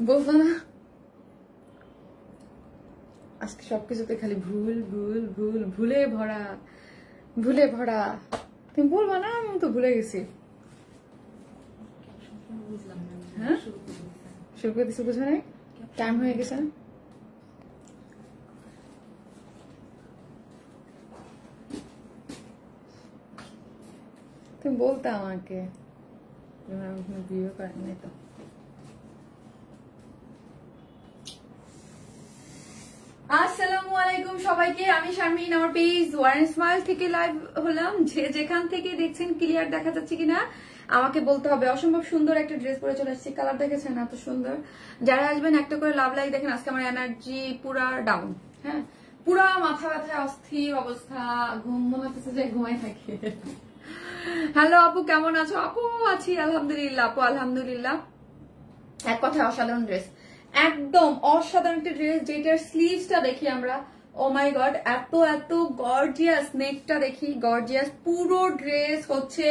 বলবো না আজকে সবকিছুতে খালি ভুল ভুল ভুল ভুলে ভরা ভুলে ভরা তুমি বলবা না আমি তো ভুলে গেছি হ্যাঁ শুরু করে দিচ্ছি বুঝবে না টাইম হয়ে গেছে তুমি বলতে আমাকে ভিডিও করেন নাই তো আসসালামু আলাইকুম সবাইকে আমি শারমিন আমার পেজ ওয়ারেন স্মাইল থেকে লাইভ হলাম যে যেখান থেকে দেখছেন ক্লিয়ার দেখা যাচ্ছে কিনা আমাকে বলতে হবে অসম্ভব সুন্দর একটা ড্রেস পরে চলে আসছি কালার দেখেছেন এত সুন্দর যারা আসবেন একটা করে লাভ লাইক দেখেন আজকে আমার এনার্জি পুরা ডাউন হ্যাঁ পুরা মাথা ব্যথা অস্থির অবস্থা ঘুম মনে হচ্ছে যে ঘুমাই থাকে হ্যালো আপু কেমন আছো আপু আছি আলহামদুলিল্লাহ আপু আলহামদুলিল্লাহ এক কথায় অসাধারণ ড্রেস একদম অসাধারণ একটা ড্রেস যেটার স্লিভসটা দেখি আমরা ও মাই গড এত এত গর্জিয়াস নেকটা দেখি গর্জিয়াস পুরো ড্রেস হচ্ছে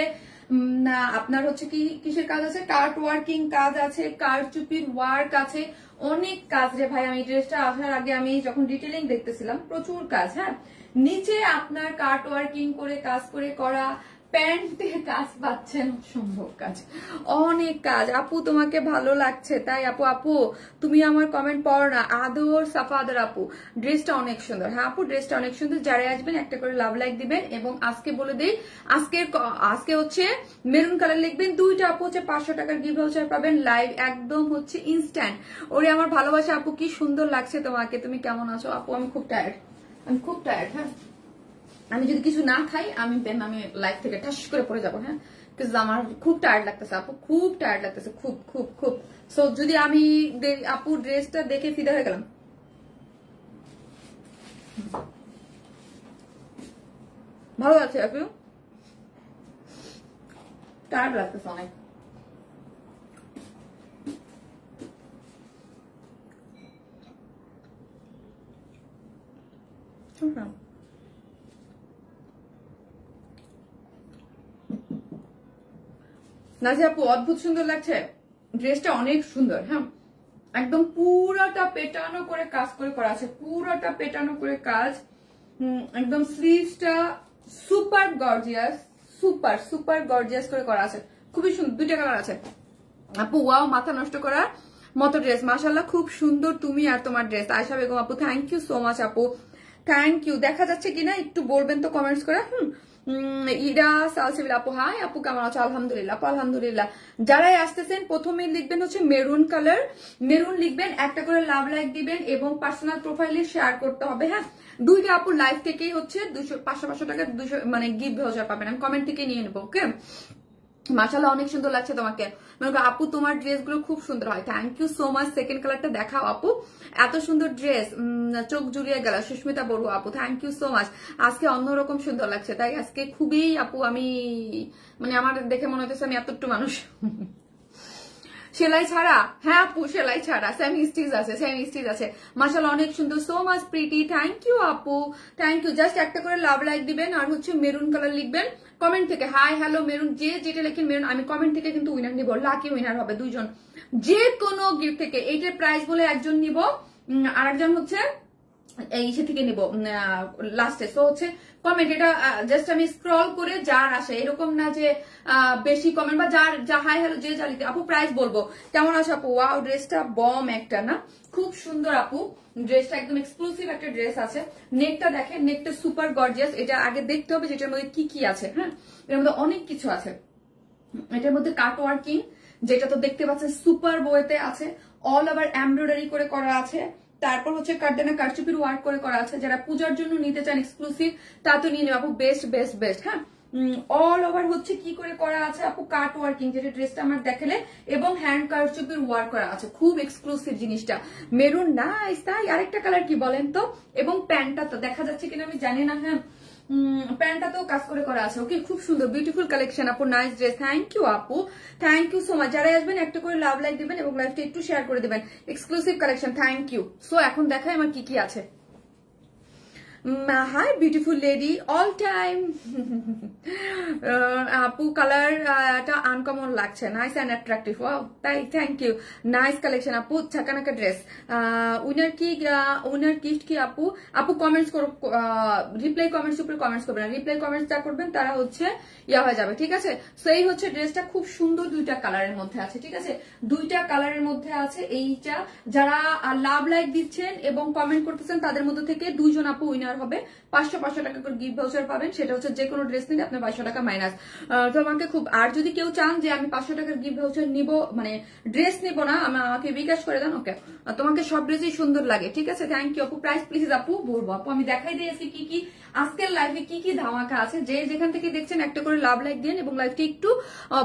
আপনার হচ্ছে কি কিসের কাজ আছে কার্ট ওয়ার্কিং কাজ আছে কারচুপির ওয়ার্ক আছে অনেক কাজ রে ভাই আমি ড্রেসটা আসার আগে আমি যখন ডিটেইলিং দেখতেছিলাম প্রচুর কাজ হ্যাঁ নিচে আপনার কার্ট ওয়ার্কিং করে কাজ করে করা প্যান্ট দিয়ে কাজ পাচ্ছেন সম্ভব কাজ অনেক কাজ আপু তোমাকে ভালো লাগছে তাই আপু আপু তুমি আমার কমেন্ট পড়ো না আদর সাফাদার আপু ড্রেসটা অনেক সুন্দর হ্যাঁ আপু ড্রেসটা অনেক সুন্দর যারা আসবেন একটা করে লাভ লাইক দিবেন এবং আজকে বলে দেই আজকে হচ্ছে মেরুন কালার লিখবেন দুইটা আপু হচ্ছে 500 টাকার গিফট ভাউচার পাবেন লাইভ একদম হচ্ছে ইনস্ট্যান্ট ওরে আমার ভালোবাসা আপু কি সুন্দর লাগছে তোমাকে তুমি কেমন আছো আপু আমি খুব টায়ার্ড হ্যাঁ আমি যদি কিছু না খাই আমি লাইফ থেকে ঠাস করে পড়ে যাবো হ্যাঁ কিন্তু আমার খুব টায়ার্ড লাগতেছে আপু খুব টায়ার্ড লাগতেছে খুব খুব খুব সো যদি আমি আপু ড্রেসটা দেখে ফিদা হয়ে গেলাম ভালো লাগছে আপু টায়ার্ড লাগতেছে অনেক নাজি আপু অদ্ভুত সুন্দর লাগছে ড্রেসটা অনেক সুন্দর হ্যাঁ একদম পুরাটা পেটানো করে কাজ করে করা আছে পুরাটা পেটানো করে কাজ একদম স্লিভসটা super gorgeous super super gorgeous করে করা আছে খুবই সুন্দর দুইটা কালার আছে আপু ওয়াও মাথা নষ্ট করার মতো ড্রেস মাশাআল্লাহ খুব সুন্দর তুমি আর তোমার ড্রেস আয়েশা বেগম আপু থ্যাংক ইউ সো মাচ আপু থ্যাংক ইউ দেখা যাচ্ছে কিনা একটু বলবেন তো কমেন্টস করে ইরা সালসিবিল আপু হাই আপু কেমন আছো আলহামদুলিল্লাহ আপু আলহামদুলিল্লাহ যারাই আসতেছেন প্রথমে লিখবেন হচ্ছে মেরুন কালার মেরুন লিখবেন একটা করে লাভ লাইক দিবেন এবং পার্সোনাল প্রোফাইলে শেয়ার করতে হবে হ্যাঁ দুইটা আপু লাইভ থেকেই হচ্ছে 500 টাকা 200 মানে গিফট ভাউচার পাবেন আমি কমেন্ট থেকে নিয়ে নেবো ওকে মাশাআল্লাহ অনেক সুন্দর লাগছে তোমাকে মানে আপু তোমার ড্রেসগুলো খুব সুন্দর হয় thank you so much second কালারটা দেখাও আপু এত সুন্দর ড্রেস চোখ জুড়িয়ে গেল সুস্মিতা বড়ুয়া আপু থ্যাংক ইউ সো মাচ আজকে অন্যরকম সুন্দর লাগছে তাই আজকে খুবই আপু আমি মানে আমার দেখে মনে হচ্ছে আমি এতটুকু মানুষ সেলাই ছাড়া হ্যাঁ আপু সেলাই ছাড়া সেমি স্টিচ আছে মাশাআল্লাহ অনেক সুন্দর so much pretty thank you আপু থ্যাংক ইউ জাস্ট একটা করে লাভ লাইক দিবেন আর হচ্ছে মেরুন কালার লিখবেন কমেন্ট থেকে হাই হ্যালো মেরুন যে যেটা লেখেন মেরুন আমি কমেন্ট থেকে কিন্তু উইনার নিব লাকি উইনার হবে দুইজন যে কোনো গিফট থেকে এইটার প্রাইস বলে একজন নিব আর একজন হচ্ছে এই থেকে নিব লাস্টে সো হচ্ছে কমেন্ট এটা জাস্ট আমি স্ক্রল করে যার আসে এরকম না যে বেশি কমেন্ট বা যার যা হাই হ্যালো যে যা লিখতে আপু প্রাইস বলবো কেমন আছে আপু ওয়াও ড্রেসটা বম একটা না খুব সুন্দর আপু ড্রেসটা একদম এক্সক্লুসিভ একটা ড্রেস আছে নেকটা দেখেন নেকটা সুপার গর্জিয়াস এটা আগে দেখতে হবে যেটার মধ্যে কি কি আছে হ্যাঁ এর মধ্যে অনেক কিছু আছে এটার মধ্যে কাট ওয়ার্কিং যেটা তো দেখতে পাচ্ছেন সুপার বয়েতে আছে অল ওভার এমব্রয়ডারি করে করা আছে তারপর হচ্ছে কাটদানা কারচুপির ওয়ার্ক করে করা আছে যারা পূজার জন্য নিতে চান এক্সক্লুসিভ তা তো নিয়ে নেব আপু বেস্ট বেস্ট বেস্ট হ্যাঁ অল ওভার হচ্ছে কি করে করা আছে আপু কাট ওয়ার্কিং যেটা ড্রেসটা আমার দেখালে এবং হ্যান্ড কারচুপির ওয়ার্ক করা আছে খুব এক্সক্লুসিভ জিনিসটা মেরুন নাইস তাই আরেকটা কালার কি বলেন তো এবং প্যান্টটা তো দেখা যাচ্ছে কিনা আমি জানি না হ্যাঁ প্যান্টটাতেও কাজ করে করা আছে ওকে খুব সুন্দর বিউটিফুল কালেকশন আপু নাইস ড্রেস থ্যাংক ইউ আপু থ্যাংক ইউ সো মাচ যারা আসবেন একটা করে লাভ লাইক দিবেন এবং লাইভটা একটু শেয়ার করে দিবেন exclusive collection thank you so এখন দেখাই আমার কি কি আছে hi beautiful lady all time. আপু কালারটা আনকমন লাগছে, নাইস অ্যান্ড অ্যাট্রাকটিভ। ওয়াও, তাই, থ্যাংক ইউ, নাইস কালেকশন আপু। ছাকানাকা ড্রেস উইনার গিফট কি আপু? আপু কমেন্টস করো, রিপ্লাই কমেন্টস উপরে কমেন্টস করবেন, রিপ্লাই কমেন্টস যা করবেন তারা হচ্ছে ইয়া হয়ে যাবে, ঠিক আছে? সো এই হচ্ছে ড্রেসটা, খুব সুন্দর, দুইটা কালারের মধ্যে আছে, ঠিক আছে? দুইটা কালারের মধ্যে আছে এইটা। যারা লাভ লাইক দিচ্ছেন এবং কমেন্ট করতেছেন তাদের মধ্যে থেকে 2 জন আপু উইনার হবে, 500 টাকা করে গিফট ভাউচার পাবেন। সেটা হচ্ছে যে কোনো ড্রেস নিলে আপনার 500 টাকা মাইনাস। তো আমাকে খুব, আর যদি কেউ চান যে আমি 500 টাকার গিফট ভাউচার নিব, মানে ড্রেস নিব না, আমাকে বিকাশ করে দেন। ওকে, তোমাকে সব ড্রেসই সুন্দর লাগে, ঠিক আছে? থ্যাংক ইউ আপু। প্রাইস প্লিজ আপু বলবো আপু, আমি দেখাই দিই আজকে কি কি আজকের লাইভে কি কি ধামাকা আছে। যে যেখান থেকে দেখছেন একটা করে লাভ লাইক দিন এবং লাইভটি একটু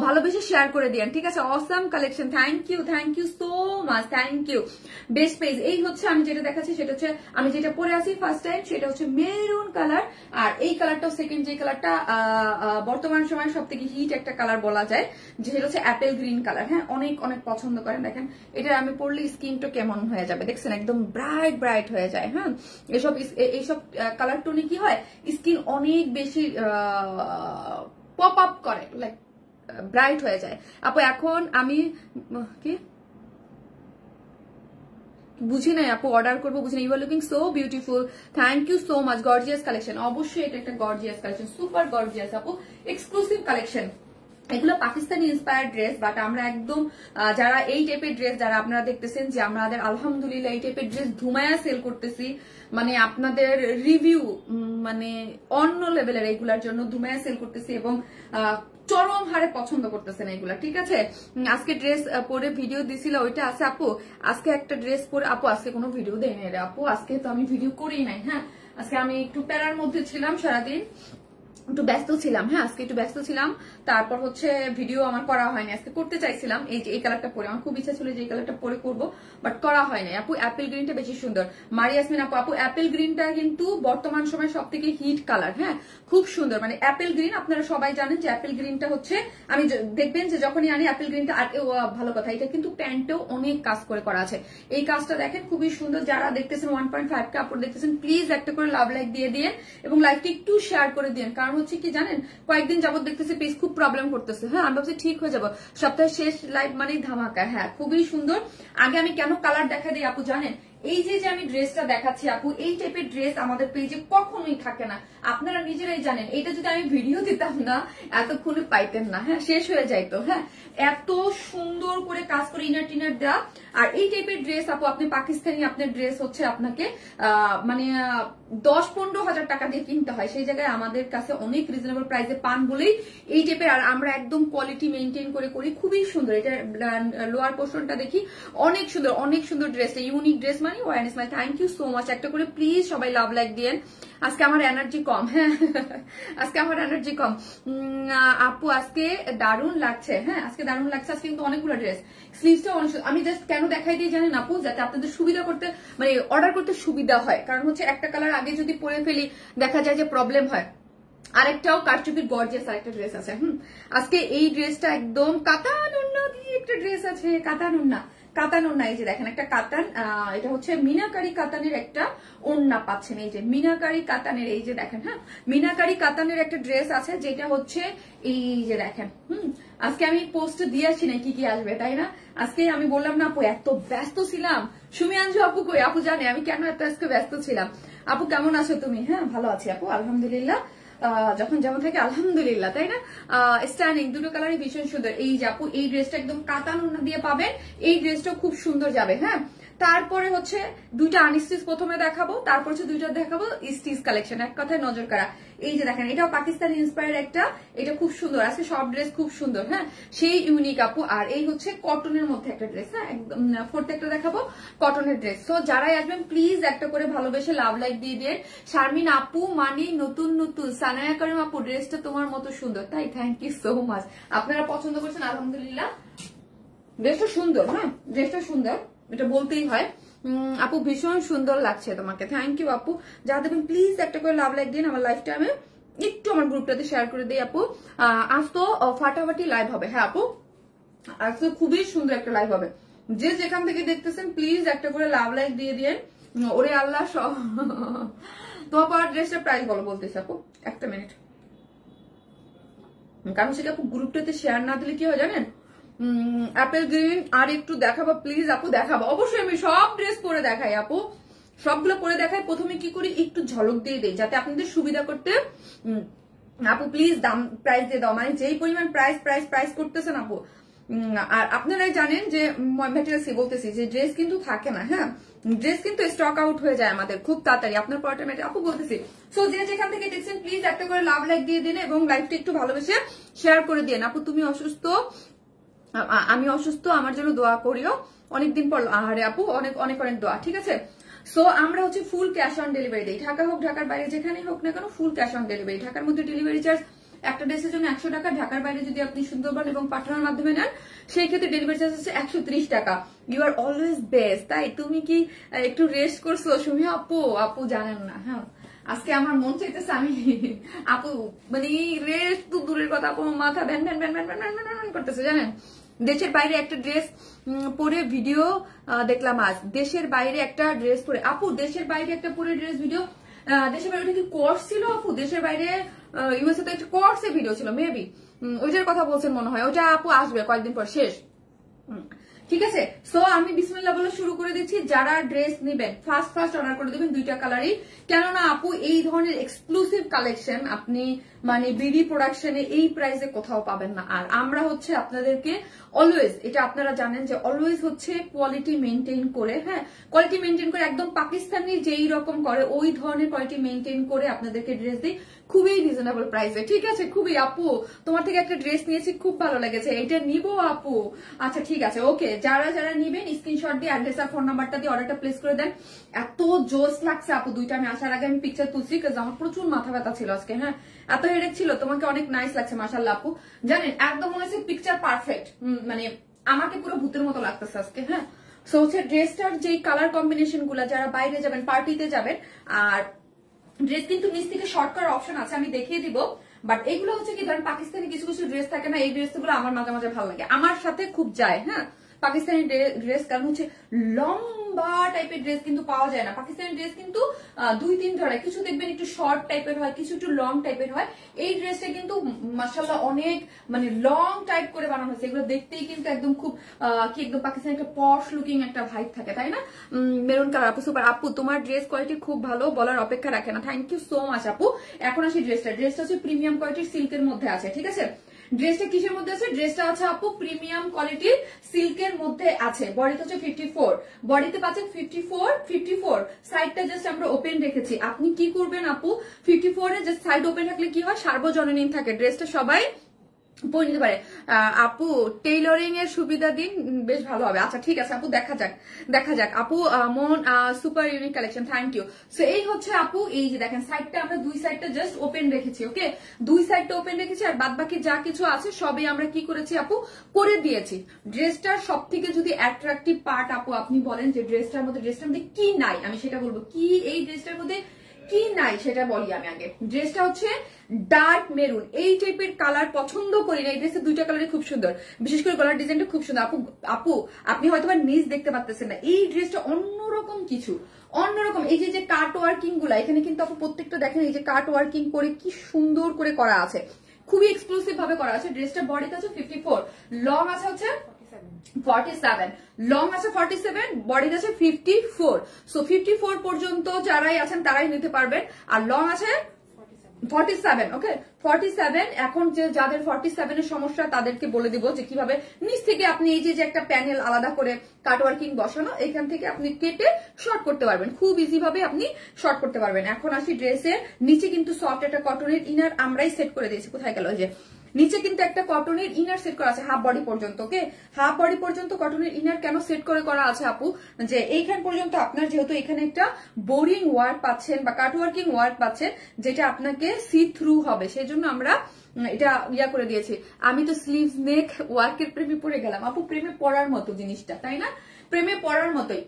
ভালোবেসে শেয়ার করে দিন, ঠিক আছে? Awesome collection, thank you so much, thank you. Best page এই হচ্ছে, আমি যেটা দেখাচ্ছি সেটা হচ্ছে আমি যেটা পরে আছি ফার্স্ট টাইম, সেটা হচ্ছে মেরুন কালার। আর এই কালারটাও সেকেন্ড, যে কালারটা বর্তমান সময় সব থেকে হিট একটা কালার বলা যায়, যেটা হচ্ছে অ্যাপেল গ্রিন কালার। হ্যাঁ, অনেক অনেক পছন্দ করেন। দেখেন এটা আমি পরলে স্কিনটা কেমন হয়ে যাবে, দেখছেন? একদম ব্রাইট ব্রাইট হয়ে যায়। হ্যাঁ, এইসব কালার টোনে কি হয়, স্কিন অনেক বেশি পপ আপ করে, লাইক ব্রাইট হয়ে যায়। আপু এখন আমি কি বুঝি নাই আপু, অর্ডার করবো বুঝি না। You are looking so beautiful, thank you so much. Gorgeous collection, অবশ্যই এটা একটা গর্জিয়াস কালেকশন, সুপার গর্জিয়াস আপু, এক্সক্লুসিভ কালেকশন। এগুলো পাকিস্তানি ইন্সপায়ার্ড ড্রেস, বাট আমরা একদম যারা এই টাইপের ড্রেস যারা আপনারা দেখতেছেন যে আমাদের আলহামদুলিল্লাহ এই টাইপের ড্রেস ধুমায়া সেল করতেছি, মানে আপনাদের রিভিউ মানে অন্য লেভেলের, এইগুলার জন্য ধুমায়া সেল করতেছি এবং চরম হারে পছন্দ করতেছেন এগুলা, ঠিক আছে? আজকে ড্রেস পরে ভিডিও দিছিল, ওইটা আছে আপু। আজকে একটা ড্রেস পরে আপু, আজকে কোনো ভিডিও দেয় নাই রে আপু, আজকে তো আমি ভিডিও করি নাই। হ্যাঁ, আজকে আমি একটু প্যারার মধ্যে ছিলাম, সারাদিন একটু ব্যস্ত ছিলাম। হ্যাঁ, আজকে একটু ব্যস্ত ছিলাম, তারপর হচ্ছে ভিডিও আমার করা হয়নি। আজকে করতে চাইছিলাম, এই যে এই কালারটা পরে আমার খুব ইচ্ছা ছিল যে এই কালারটা পরে করবো, বাট করা হয়নি। আপু অ্যাপেল গ্রিনটা বেশি সুন্দর, মারিয়াসমিন আপু। আপু অ্যাপেল গ্রিনটা কিন্তু বর্তমান সময় সব থেকে হিট কালার। হ্যাঁ, খুব সুন্দর, মানে অ্যাপেল গ্রিন আপনারা সবাই জানেন যে অ্যাপেল গ্রিনটা হচ্ছে, আমি দেখবেন যে যখনই আনি অ্যাপেল গ্রিনটা, আর ভালো কথা, এটা কিন্তু প্যান্টেও অনেক কাজ করে করা আছে। এই কাজটা দেখেন খুবই সুন্দর। যারা দেখতেছেন 1.5 কাপড় দেখতেছেন, প্লিজ একটা করে লাভ লাইক দিয়ে দিন এবং লাইভটি একটু শেয়ার করে দিন। কারণ হচ্ছে কি জানেন, কয়েকদিন যাবত দেখতেছি পেজ খুব প্রবলেম করতেছে। হ্যাঁ, আমি ভাবছি ঠিক হয়ে যাবো, সপ্তাহের শেষ লাইভ মানেই ধামাকা। হ্যাঁ, খুবই সুন্দর। আগে আমি কেন কালার দেখা দিই আপু জানেন, এই যে আমি ড্রেসটা দেখাচ্ছি আপু, এই টাইপের ড্রেস আমাদের পেজে কখনোই থাকে না, আপনারা নিজেরাই জানেন। এটা যদি আমি ভিডিও দিতাম না, এতক্ষণে পাইতেন না। হ্যাঁ, শেষ হয়ে যাইতো। হ্যাঁ, এত সুন্দর করে কাজ করে ইনার টিনার দেওয়া। আর এই টাইপের ড্রেস আপু, আপনি পাকিস্তানি আপনার ড্রেস হচ্ছে আপনাকে মানে 10-15 হাজার টাকা দিয়ে কিনতে হয়, সেই জায়গায় আমাদের কাছে অনেক রিজনেবল প্রাইসে পান বলেই এই টাইপের। আর আমরা একদম কোয়ালিটি মেনটেন করে করি, খুবই সুন্দর। এটা লোয়ার পোর্শনটা দেখি, অনেক সুন্দর, অনেক সুন্দর ড্রেসটা, ইউনিক ড্রেস মানে ওয়ারনেস মাই। Thank you so much. একটা করে প্লিজ সবাই লাভ লাইক দিয়েন। আজকে আমার এনার্জি কম। হ্যাঁ, আজকে আমার এনার্জি কম। আপু আজকে দারুণ লাগছে। হ্যাঁ, আজকে দারুণ লাগছে। আজকে কিন্তু অনেকগুলো ড্রেস, স্লিভসটা অনেক, আমি জাস্ট কেন দেখাই দিই জানেন আপু, যাতে আপনাদের সুবিধা করতে, মানে অর্ডার করতে সুবিধা হয়। কারণ হচ্ছে একটা কালার আগে যদি পরে ফেলি দেখা যায় যে প্রবলেম হয়। আরেকটাও কারচুপির গর্জিয়াস আরেকটা ড্রেস আছে। আজকে এই ড্রেসটা একদম কাতান ওড়না দিয়ে একটা ড্রেস আছে, কাতান ওড়না, কাতান ওড়না। এই যে দেখেন একটা কাতান, এটা হচ্ছে মিনাকারি কাতানের একটা ওড়না পাচ্ছেন, এই যে মিনাকারি কাতানের, এই যে দেখেন। হ্যাঁ, মিনাকারি কাতানের একটা ড্রেস আছে, যেটা হচ্ছে এই যে দেখেন। আজকে আমি পোস্ট দিয়ে আসছি না কি কি আসবে, তাই না? আজকে আমি বললাম না আপু, এত ব্যস্ত ছিলাম। সুমি আনজু আপু কই? আপু জানে আমি কেন এত আজকে ব্যস্ত ছিলাম। আপু কেমন আছো তুমি? হ্যাঁ, ভালো আছি আপু, আলহামদুলিল্লাহ। যখন যেমন থাকে আলহামদুলিল্লাহ, তাই না? স্ট্যান্ডিং, দুটো কালারই ভীষণ সুন্দর। এই যে আপু, এই ড্রেসটা একদম কাতান ওড়না দিয়ে পাবেন, এই ড্রেসটাও খুব সুন্দর যাবে। হ্যাঁ, তারপরে হচ্ছে দুইটা আনস্টিচ প্রথমে দেখাবো, তারপর হচ্ছে দুইটা দেখাবো স্টিচ কালেকশন। এক কথায় নজর কাড়া। এই যে দেখেন, এটাও পাকিস্তানি ইন্সপায়ার্ড একটা, এটা খুব সুন্দর। আজকে সব ড্রেস খুব সুন্দর। হ্যাঁ, সেই ইউনিক আপু। আর এই হচ্ছে কটনের মধ্যে একটা ড্রেস। হ্যাঁ, একদম ফোর্থ একটা দেখাবো কটনের ড্রেস। তো যারাই আসবেন প্লিজ একটা করে ভালোবেসে লাভ লাইক দিয়ে দেন। শারমিন আপু মানে নতুন নতুন, সানায়া করিম আপু ড্রেসটা তোমার মতো সুন্দর, তাই? Thank you so much. আপনারা পছন্দ করছেন আলহামদুলিল্লাহ, ড্রেসটা সুন্দর। হ্যাঁ, ড্রেসটা সুন্দর, এটা বলতেই হয়। আপু ভীষণ সুন্দর লাগছে তোমাকে, থ্যাংক ইউ আপু। যা দেবেন প্লিজ একটা করে লাভ লাইক দিন। আমার লাইফটা আমি একটু আমার গ্রুপটাতে শেয়ার করে দিই আপু। আজ তো ফাটাফাটি লাইভ হবে। হ্যাঁ আপু, আজকে খুবই সুন্দর একটা লাইভ হবে। যে যেখান থেকে দেখতেছেন প্লিজ একটা করে লাভ লাইক দিয়ে দিন। ওরে আল্লাহ, তোমার পরার ড্রেসটার প্রাইস বলো বলতেছি আপু, একটা মিনিট। কারণ সেটা আপু গ্রুপটাতে শেয়ার না দিলে কি হয় জানেন, অ্যাপেল গ্রিন আর একটু দেখাবো প্লিজ আপু, দেখাবো অবশ্যই, আমি সব ড্রেস পরে দেখাই আপু, সবগুলো পরে দেখাই। প্রথমে কি করি একটু ঝলক দিয়ে দেই যাতে আপনাদের সুবিধা করতে। আপু প্লিজ দাম প্রাইস দিয়ে দাও, মানে যেই পরিমাণ প্রাইস করতেছেন আপু। আর আপনারাই জানেন যে ম্যাটেরিয়ালস বলতেছি যে ড্রেস কিন্তু থাকে না, হ্যাঁ ড্রেস কিন্তু স্টক আউট হয়ে যায় আমাদের খুব তাড়াতাড়ি, আপনার পরটা ম্যাটেরিয়াল আপু বলতেছি। সো যে যেখান থেকে দেখছেন প্লিজ একটা করে লাভ লাইক দিয়ে দিন এবং লাইভটা একটু ভালোবেসে শেয়ার করে দিন। আপু তুমি অসুস্থ, আমি অসুস্থ, আমার জন্য দোয়া করিও, অনেকদিন পর। আরে আপু অনেক অনেক অনেক দোয়া, ঠিক আছে। সো আমরা হচ্ছে ফুল ক্যাশ অন ডেলিভারি দিই, ঢাকা হোক ঢাকার বাইরে যেখানেই হোক না কেন ফুল ক্যাশ অন ডেলিভারি। ঢাকার মধ্যে ডেলিভারি চার্জ একটা ড্রেসের জন্য 100 টাকা, ঢাকার বাইরে যদি আপনি সুন্দরবন এবং পাঠানোর মাধ্যমে নেন সেই ক্ষেত্রে ডেলিভারি চার্জ হচ্ছে 130 টাকা। You are always best. তাই তুমি কি একটু রেস্ট করছো সুমি আপু? আপু জানেন না, হ্যাঁ আজকে আমার মন চাইতেছে আমি আপু মানে রেস্ট তো দূরের কথা, আপু মাথা van van van van van van করতেছে জানেন। দেশের বাইরে একটা ড্রেস পরে ভিডিও দেখলাম আজ, দেশের বাইরে একটা ড্রেস পরে আপু, দেশের বাইরে একটা পরে ড্রেস ভিডিও, দেশের বাইরে ওটা কি কোর্স ছিল আপু? দেশের বাইরে ইউএসএ তে একটা কোর্সের ভিডিও ছিল মেবি, ওইটার কথা বলছেন মনে হয়, ওটা আপু আসবে কয়েকদিন পর শেষ, ঠিক আছে। সো আমি বিসমিল্লাহ বলে শুরু করে দিচ্ছি। যারা ড্রেস নেবেন ফার্স্ট অর্ডার করে দেবেন দুইটা কালারই, কেননা আপু এই ধরনের এক্সক্লুসিভ কালেকশন আপনি মানে বিডি প্রোডাকশনে এই প্রাইসে কোথাও পাবেন না। আর আমরা হচ্ছে আপনাদেরকে অলওয়েজ, এটা আপনারা জানেন যে অলওয়েজ হচ্ছে কোয়ালিটি মেনটেন করে, হ্যাঁ কোয়ালিটি মেনটেন করে একদম পাকিস্তানি যেই রকম করে ওই ধরনের কোয়ালিটি মেনটেন করে আপনাদেরকে ড্রেস দিই খুবই রিজনেবল প্রাইসে, ঠিক আছে। খুবই আপু তোমার থেকে একটা ড্রেস নিয়েছি খুব ভালো লেগেছে, এটা নিবো আপু? আচ্ছা ঠিক আছে ওকে, যারা যারা নিবেন স্ক্রিনশট দিয়ে অ্যাড্রেস আর ফোন নাম্বারটা দিয়ে অর্ডারটা প্লেস করে দেন। এত জোস লাগছে আপু, দুইটা আমি আসার আগে আমি পিকচার তুলছি কারণ আমার প্রচুর মাথা ব্যথা ছিল আজকে, হ্যাঁ এত হেডেক ছিল। তোমাকে অনেক নাইস লাগছে মাশাআল্লাহ আপু, জানেন একদম মনে হচ্ছে পিকচার পারফেক্ট, মানে আমাকে পুরো ভূতের মতো লাগতেছে আজকে, হ্যাঁ। সো হচ্ছে ড্রেসটার যে কালার কম্বিনেশন গুলা, যারা বাইরে যাবেন পার্টিতে যাবেন, আর ড্রেস কিন্তু নিচ থেকে শর্ট করার অপশন আছে আমি দেখিয়ে দিব, বাট এগুলো হচ্ছে কি ধরেন পাকিস্তানি কিছু কিছু ড্রেস থাকে না, এই ড্রেসগুলো আমার মাঝে মাঝে ভালো লাগে, আমার সাথে খুব যায়, হ্যাঁ পাকিস্তানি ড্রেস। কারণ হচ্ছে লম্বা টাইপের ড্রেস কিন্তু পাওয়া যায় না, পাকিস্তানি ড্রেস কিন্তু 2-3 ধরনের, কিছু দেখবেন একটু শর্ট টাইপের হয়, কিছু একটু লং টাইপের হয়। এই ড্রেসটা কিন্তু মাশাআল্লাহ অনেক মানে লং টাইপ করে বানানো হয়েছে, এগুলো দেখতেই কিন্তু একদম খুব কি একদম পাকিস্তানি একটা পশ লুকিং একটা ভাইব থাকে, তাই না? মেরুন কালার আপু সুপার। আপু তোমার ড্রেস কোয়ালিটি খুব ভালো, বলার অপেক্ষা রাখে না, থ্যাংক ইউ সো মাচ আপু। এখন আসি ড্রেসটা হচ্ছে প্রিমিয়াম কোয়ালিটির সিল্কের মধ্যে আছে, ঠিক আছে। ড্রেসটা কিসের মধ্যে আছে? ড্রেসটা আছে আপু প্রিমিয়াম কোয়ালিটির সিল্কের মধ্যে আছে, বডিতে হচ্ছে 54, বডিতে পাচ্ছেন 54 সাইডটা জাস্ট আমরা ওপেন রেখেছি। আপনি কি করবেন আপু, 54 এ জাস্ট সাইড ওপেন রাখলে কি হয়, সার্বজনীন থাকে, ড্রেসটা সবাই পরে নিতে পারে। আপু টেইলরিং এর সুবিধা দিন, বেশ ভালো হবে। আচ্ছা ঠিক আছে আপু, দেখা যাক আপু। মন super unique collection, thank you. So এই হচ্ছে আপু, এই যে দেখেন সাইডটা আমরা দুই সাইডটা জাস্ট ওপেন রেখেছি, ওকে দুই সাইডটা ওপেন রেখেছি, আর বাদ বাকি যা কিছু আছে সবই আমরা কি করেছি আপু, করে দিয়েছি। ড্রেসটার সব থেকে যদি অ্যাট্রাকটিভ পার্ট আপু আপনি বলেন যে ড্রেসটার মধ্যে কি নাই, আমি সেটা বলবো। কি এই ড্রেসটার মধ্যে কি নাই সেটা বলি আমি আগে। ড্রেসটা হচ্ছে ডার্ক মেরুন, এই টাইপের কালার পছন্দ করি না, এই ড্রেসের দুইটা কালারই খুব সুন্দর, বিশেষ করে গলার ডিজাইনটা খুব সুন্দর। আপু আপনি হয়তো বা নিজ দেখতে পাচ্ছেন না, এই ড্রেসটা অন্যরকম কিছু, অন্যরকম। এই যে কাট ওয়ার্কিং গুলা এখানে কিন্তু আপু প্রত্যেকটা দেখেন, এই যে কাট ওয়ার্কিং করে কি সুন্দর করে করা আছে, খুবই এক্সক্লুসিভ ভাবে করা আছে। ড্রেসটা বডিতে আছে 54, লং আছে হচ্ছে 47, লং আছে 47, বডি আছে 54। সো 54 পর্যন্ত যারাই আছেন তারাই নিতে পারবেন, আর লং আছে 47, ওকে 47। এখন যে যাদের 47 এর সমস্যা তাদেরকে বলে দিব যে কিভাবে নিচ থেকে আপনি এই যে একটা প্যানেল আলাদা করে কাটওয়ার্কিং বসানো, এখান থেকে আপনি কেটে শর্ট করতে পারবেন, খুব ইজি ভাবে আপনি শর্ট করতে পারবেন। এখন আসি ড্রেসের নিচে কিন্তু সফট একটা কটনের ইনার আমরাই সেট করে দিয়েছি, কোথায় গেল, যে নিচে কিন্তু একটা কটনের ইনার সেট করা আছে হাফ বডি পর্যন্ত, ওকে হাফ বডি পর্যন্ত কটনের ইনার কেন সেট করে করা আছে আপু, যে এইখান পর্যন্ত আপনার যেহেতু এখানে একটা বোরিং ওয়ার্ক পাচ্ছেন বা কাটওয়ার্কিং ওয়ার্ক পাচ্ছেন যেটা আপনাকে সি থ্রু হবে, সেই জন্য আমরা এটা ইয়া করে দিয়েছি। আমি তো স্লিভস নেক ওয়ার্কের প্রেমে পড়ে গেলাম আপু, প্রেমে পড়ার মতো জিনিসটা, তাই না? প্রেমে পড়ার মতোই।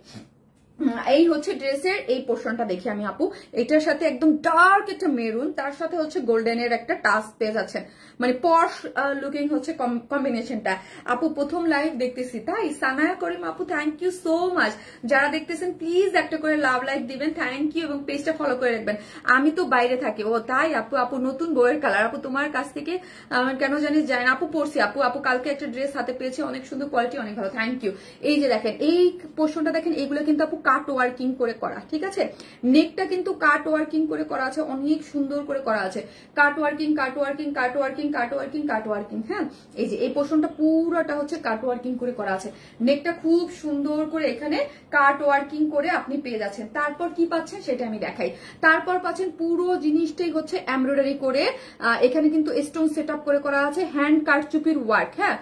এই হচ্ছে ড্রেসের এই পোর্শনটা দেখি আমি আপু, এটার সাথে একদম ডার্ক একটা মেরুন, তার সাথে হচ্ছে গোল্ডেনের একটা টাচ পেয়ে যাচ্ছেন, মানে পশ লুকিং হচ্ছে কম্বিনেশনটা। আপু প্রথম লাইভ দেখতেছি তাই, সানায়া করিম আপু থ্যাংক ইউ সো মাচ। যারা দেখতেছেন প্লিজ একটা করে লাভ লাইক দিবেন, থ্যাংক ইউ, এবং পেজটা ফলো করে রাখবেন। আমি তো বাইরে থাকি। ও তাই আপু, আপু নতুন বইয়ের কালার আপু তোমার কাছ থেকে আমার কেন জানি যায় না আপু, পড়ছি আপু। আপু কালকে একটা ড্রেস হাতে পেয়েছি, অনেক সুন্দর কোয়ালিটি, অনেক ভালো, থ্যাংক ইউ। এই যে দেখেন এই পোর্শনটা দেখেন, এইগুলো কিন্তু আপু কাট ওয়ার্কিং করে করা, ঠিক আছে। নেকটা কিন্তু কাট ওয়ার্কিং করে করা আছে, অনেক সুন্দর করে করা আছে, কাট ওয়ার্কিং কাট ওয়ার্কিং কাট ওয়ার্কিং কাট ওয়ার্কিং কাট ওয়ার্কিং। হ্যাঁ এই যে এই পোর্শনটা পুরোটা হচ্ছে কাট ওয়ার্কিং করে করা আছে, নেকটা খুব সুন্দর করে এখানে কাট ওয়ার্কিং করে আপনি পেয়ে যাচ্ছেন। তারপর কি পাচ্ছেন সেটা আমি দেখাই। তারপর পাচ্ছেন পুরো জিনিসটাই হচ্ছে এমব্রয়ডারি করে, এখানে কিন্তু স্টোন সেট আপ করে করা আছে, হ্যান্ড কারচুপির ওয়ার্ক। হ্যাঁ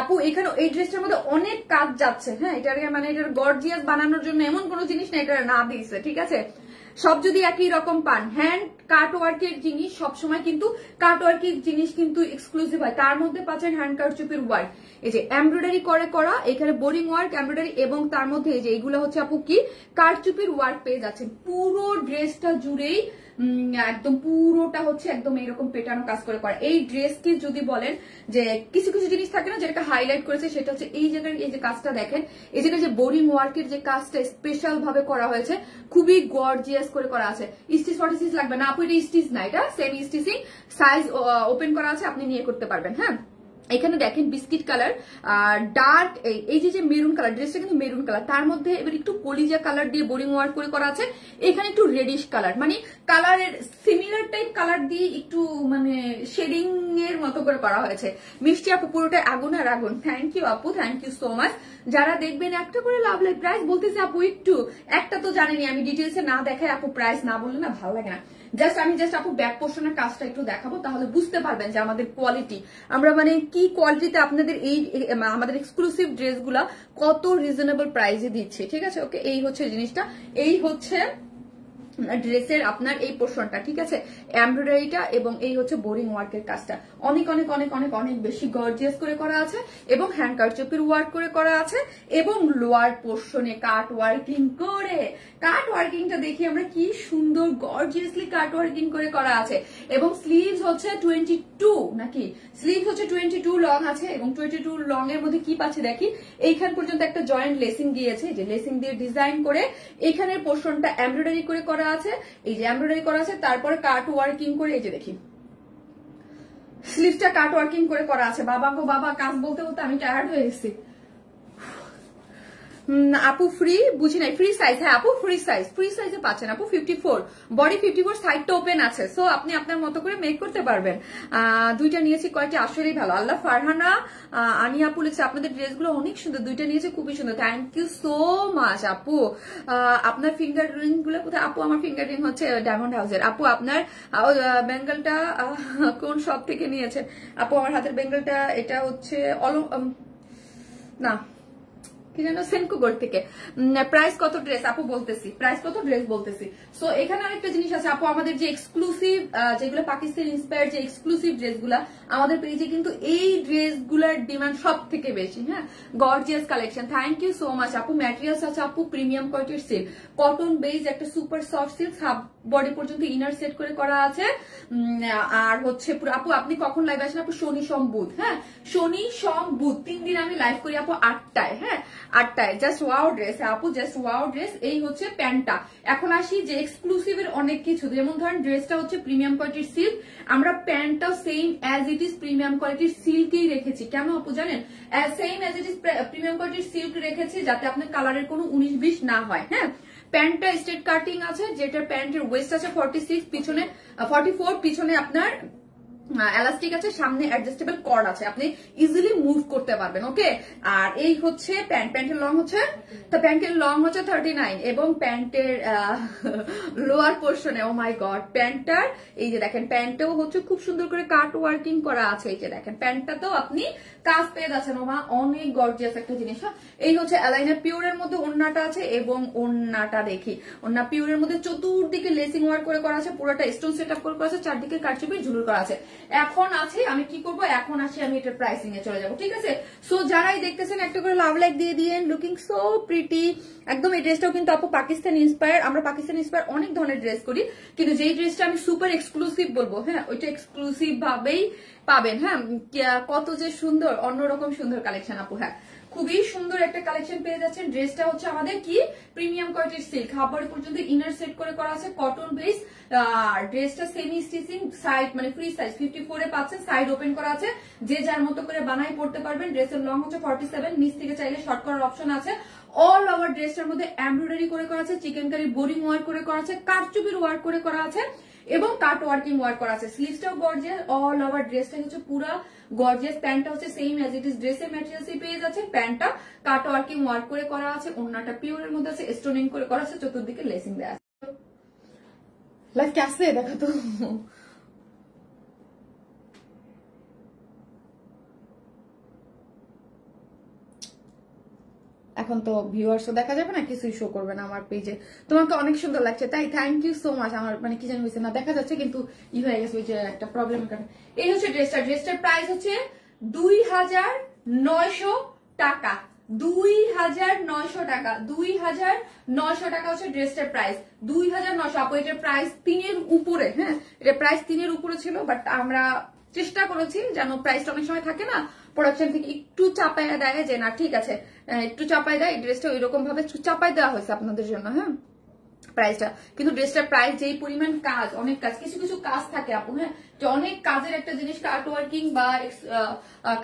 আপু এখানে এই ড্রেসটার মধ্যে অনেক কাজ যাচ্ছে। হ্যাঁ এটার মানে এটার গর্জিয়াস বানানোর জন্য এমন কোনো জিনিস না এটা না দিয়েছে, ঠিক আছে। সব যদি একই রকম পান, হ্যান্ড কাট ওয়ার্কের জিনিস সবসময় কিন্তু কাট ওয়ার্কের জিনিস কিন্তু এক্সক্লুসিভ হয়, তার মধ্যে পাচ্ছেন হ্যান্ড কারচুপির ওয়ার্ক, এই যে এমব্রয়ডারি করে করা, এখানে বোরিং ওয়ার্ক এমব্রয়ডারি, এবং তার মধ্যে এই যে এইগুলো হচ্ছে আপু কি কারচুপির ওয়ার্ক পেয়ে যাচ্ছেন পুরো ড্রেসটা জুড়েই, একদম পুরোটা হচ্ছে একদম এইরকম পেটানো কাজ করে করা। এই ড্রেসকে যদি বলেন যে কিছু কিছু জিনিস থাকে না যেটাকে হাইলাইট করেছে, সেটা হচ্ছে এই জায়গায় এই যে কাজটা দেখেন, এই জায়গায় যে বোরিং ওয়ার্কের যে কাজটা স্পেশাল ভাবে করা হয়েছে, খুবই গর্জিয়াস করে করা আছে। স্টিচ 46 লাগবে না আপু, এটা স্টিচ না, এটা সেমি স্টিচিং, সাইজ ওপেন করা আছে, আপনি নিয়ে করতে পারবেন। হ্যাঁ এখানে দেখেন বিস্কিট কালার, ডার্ক এই যে মেরুন কালার, ড্রেসটা কিন্তু মেরুন কালার, তার মধ্যে এবার একটু কলিজা কালার দিয়ে বোরিং ওয়ার্ক করে করা আছে, এখানে একটু রেডিশ কালার, মানে কালারের সিমিলার টাইপ কালার দিয়ে একটু মানে শেডিং এর মতো করে করা হয়েছে। মিষ্টি আপু পুরোটা আগুন আর আগুন, থ্যাংক ইউ আপু, থ্যাংক ইউ সো মাচ। যারা দেখবেন একটা করে লাভ লাইক প্রাইস বলতেছে আপু, একটু একটা তো জানেনি আমি ডিটেলসে না দেখাই আপু, প্রাইস না বললে না ভালো লাগে না। আমি আপু ব্যাক পোর্শনের কাজটা একটু দেখাবো, তাহলে বুঝতে পারবেন যে আমাদের কোয়ালিটি, আমরা মানে কি কোয়ালিটিতে আপনাদের এই আমাদের এক্সক্লুসিভ ড্রেসগুলা কত রিজনেবল প্রাইসে দিচ্ছে, ঠিক আছে। ওকে এই হচ্ছে জিনিসটা, এই হচ্ছে ড্রেসের আপনার এই পোর্শনটা, ঠিক আছে, এমব্রয়ডারিটা, এবং এই হচ্ছে বোরিং ওয়ার্কের কাজটা অনেক অনেক অনেক অনেক অনেক বেশি গর্জিয়াস করে করা আছে, এবং হ্যান্ড কারচুপির ওয়ার্ক করে করা আছে, এবং লোয়ার পোর্শনে কাট ওয়ার্কিং করে, কাট ওয়ার্কিংটা দেখি আমরা কি সুন্দর গর্জিয়াসলি কাট ওয়ার্কিং করে করা আছে। এবং স্লিভস হচ্ছে 22 নাকি, স্লিভস হচ্ছে 22 লং আছে, এবং 22 লং এর মধ্যে কি পাচ্ছে দেখি, এইখান পর্যন্ত একটা জয়েন্ট লেসিং দিয়েছে, যে লেসিং দিয়ে ডিজাইন করে এখানের পোর্শনটা এমব্রয়ডারি করে করা আছে, এই যে এমব্রয়ডারি করা আছে, তারপরে কাট ওয়ার্কিং করে, এই যে দেখি স্লিভসটা কাট ওয়ার্কিং করে করা আছে। বাবা গো বাবা, কাজ বলতে বলতে আমি টায়ার্ড হয়ে গেছি। আপু ফ্রি বুঝি নাই, ফ্রি সাইজ, হ্যাঁ আপু ফ্রি সাইজে পাচ্ছেন আপু, 54 বডি 54, সাইডটা ওপেন আছে, সো আপনি আপনার মতো করে মেক করতে পারবেন। দুইটা নিয়েছি, কয়েকটি আসলেই ভালো। আল্লাহ ফারহানা আনি আপু লিখছে আপনাদের ড্রেসগুলো অনেক সুন্দর, দুইটা নিয়েছে খুবই সুন্দর, থ্যাংক ইউ সো মাচ আপু। আপনার ফিঙ্গার রিং গুলো কোথায় আপু? আমার ফিঙ্গার রিং হচ্ছে ডায়মন্ড হাউসের। আপু আপনার বেঙ্গলটা কোন শপ থেকে নিয়েছেন আপু? আমার হাতের বেঙ্গলটা এটা হচ্ছে না কি জানো, সেনকুগর থেকে। প্রাইস কত ড্রেস আপু বলতেছি, প্রাইস কত ড্রেস বলতেছি। সো এখানে আরেকটা জিনিস আছে আপু, আমাদের যে এক্সক্লুসিভ যেগুলো পাকিস্তান ইন্সপায়ার্ড যে এক্সক্লুসিভ ড্রেসগুলা আমাদের পেজে কিন্তু এই ড্রেসগুলার ডিমান্ড সব থেকে বেশি। হ্যাঁ gorgeous collection, thank you so much আপু। ম্যাটেরিয়ালস আছে আপু প্রিমিয়াম কোয়ালিটির সিল্ক, কটন বেজ একটা super soft silk, half body পর্যন্ত ইনার সেট করে করা আছে। আর হচ্ছে আপু আপনি কখন লাইভ আসেন আপু? শনি সোম বুধ। হ্যাঁ শনি সোম বুধ 3 দিন আমি লাইভ করি আপু 8টায়। হ্যাঁ 8টায়। জাস্ট ওয়াও ড্রেস আপু, জাস্ট ওয়াও ড্রেস। এই হচ্ছে প্যান্টটা। এখন আসি যে এক্সক্লুসিভ এর অনেক কিছু, যেমন ধরেন ড্রেসটা হচ্ছে প্রিমিয়াম কোয়ালিটির সিল্ক, আমরা প্যান্টটাও same as it is premium কোয়ালিটির সিল্কই রেখেছি। কেন আপু জানেন? Same as it is premium কোয়ালিটির সিল্ক রেখেছি যাতে আপনার কালারের কোনো 19-20 না হয়। হ্যাঁ প্যান্টটা স্ট্রেট কাটিং আছে, যেটার প্যান্টের ওয়েস্ট আছে 46, পিছনে 44, পিছনে আপনার এলাস্টিক আছে, সামনে অ্যাডজাস্টেবল কর্ড আছে, আপনি ইজিলি মুভ করতে পারবেন। ওকে আর এই হচ্ছে প্যান্ট, প্যান্টের লং হচ্ছে, তো প্যান্টের লং হচ্ছে 39, এবং প্যান্টের লোয়ার পোর্শনে ও মাই গড প্যান্টটার এই যে দেখেন প্যান্টটাও হচ্ছে খুব সুন্দর করে কাট ওয়ার্কিং করা আছে। এই যে দেখেন প্যান্টটাতেও আপনি কাজ পেয়ে যাচ্ছেন, ওমা অনেক গর্জিয়াস একটা জিনিস। এই হচ্ছে অ্যালাইনার পিওরের মধ্যে ওন্নাটা আছে, এবং ওন্নাটা দেখি ওন্না পিওরের মধ্যে চতুর্দিকে লেসিং ওয়ার্ক করে করা আছে, পুরোটা স্টোন সেট আপ করে করা আছে, চারদিকে কারচুপি ঝুলুর করা আছে। এখন আছে আমি কি করব, এখন আসি আমি এটার প্রাইসিং এ চলে যাব, ঠিক আছে? সো যারাই দেখতেছেন একটা করে লাভ লাইক দিয়ে দিয়েন। লুকিং সো প্রিটি একদম। এই ড্রেসটাও কিন্তু আপু পাকিস্তান ইন্সপায়ার। আমরা পাকিস্তান ইন্সপায়ার অনেক ধরনের ড্রেস করি, কিন্তু যেই ড্রেসটা আমি সুপার এক্সক্লুসিভ বলবো, হ্যাঁ, ওইটা এক্সক্লুসিভ ভাবেই পাবেন। হ্যাঁ, কত যে সুন্দর, অন্যরকম সুন্দর কালেকশন আপু। হ্যাঁ, খুবই সুন্দর একটা কালেকশন পেয়ে যাচ্ছেন। ড্রেসটা হচ্ছে আমাদের কি প্রিমিয়াম কোয়ালিটির সিল্ক, হাফ পর্যন্ত ইনার সেট করে করা আছে, কটন বেস। ড্রেসটা সেমি স্টিচিং, সাইড মানে ফ্রি সাইজ 54 এ পাচ্ছেন, সাইড ওপেন করা আছে, যে যার মতো করে বানাই পড়তে পারবেন। ড্রেসের লং হচ্ছে 47, নিচ থেকে চাইলে শর্ট করার অপশন আছে। অল ওভার ড্রেসটার মধ্যে এমব্রয়ডারি করে করা আছে, চিকেন কারি বোরিং ওয়ার্ক করে করা আছে, কারচুপির ওয়ার্ক করে করা আছে এবং কাট ওয়ার্কিং ওয়ার্ক করা আছে। স্লিভসটাও গর্জিয়াস, অল ওভার ড্রেসটা হচ্ছে পুরো গর্জিয়াস। প্যান্টটা হচ্ছে সেম অ্যাজ ইট ইজ ড্রেসের ম্যাটেরিয়ালসই পেয়ে যাচ্ছেন। প্যান্টটা কাট ওয়ার্কিং ওয়ার্ক করে করা আছে, ওন্নাটা পিওরের মধ্যে আছে, স্টোনিং করে করা আছে, চতুর্দিকে লেসিং দেওয়া আছে। লাইফ ক্যাসে দেখা তো এখন তো ভিউয়ার্সও দেখা যাবে না, কিছুই শো করবে না আমার পেজে। তোমাকে অনেক সুন্দর লাগছে, তাই থ্যাংক ইউ সো মাচ। আমার মানে কি জানি হয়েছে না, দেখা যাচ্ছে কিন্তু ই হয়ে গেছে, ওই যে একটা প্রবলেমের কারণে। এই হচ্ছে ড্রেসটা। ড্রেসটার প্রাইস হচ্ছে 2900 টাকা। 2900 টাকা, 2900 টাকা হচ্ছে ড্রেসটার প্রাইস। 2900 আপু। এটার প্রাইস 3-এর উপরে। হ্যাঁ, এটা প্রাইস 3-এর উপরে ছিল, বাট আমরা চেষ্টা করেছি যেন প্রাইসটা অনেক সময় থাকে না প্রোডাকশন থেকে একটু চাপায় দেয়, যে না ঠিক আছে একটু চাপাই দেয়। এই ড্রেসটা ওইরকম ভাবে চাপাই দেওয়া হয়েছে আপনাদের জন্য। হ্যাঁ, প্রাইসটা কিন্তু ড্রেসটার প্রাইস যেই পরিমাণ কাজ, অনেক কাজ, কিছু কিছু কাজ থাকে আপু। হ্যাঁ, যে অনেক কাজের একটা জিনিস কাট ওয়ার্কিং বা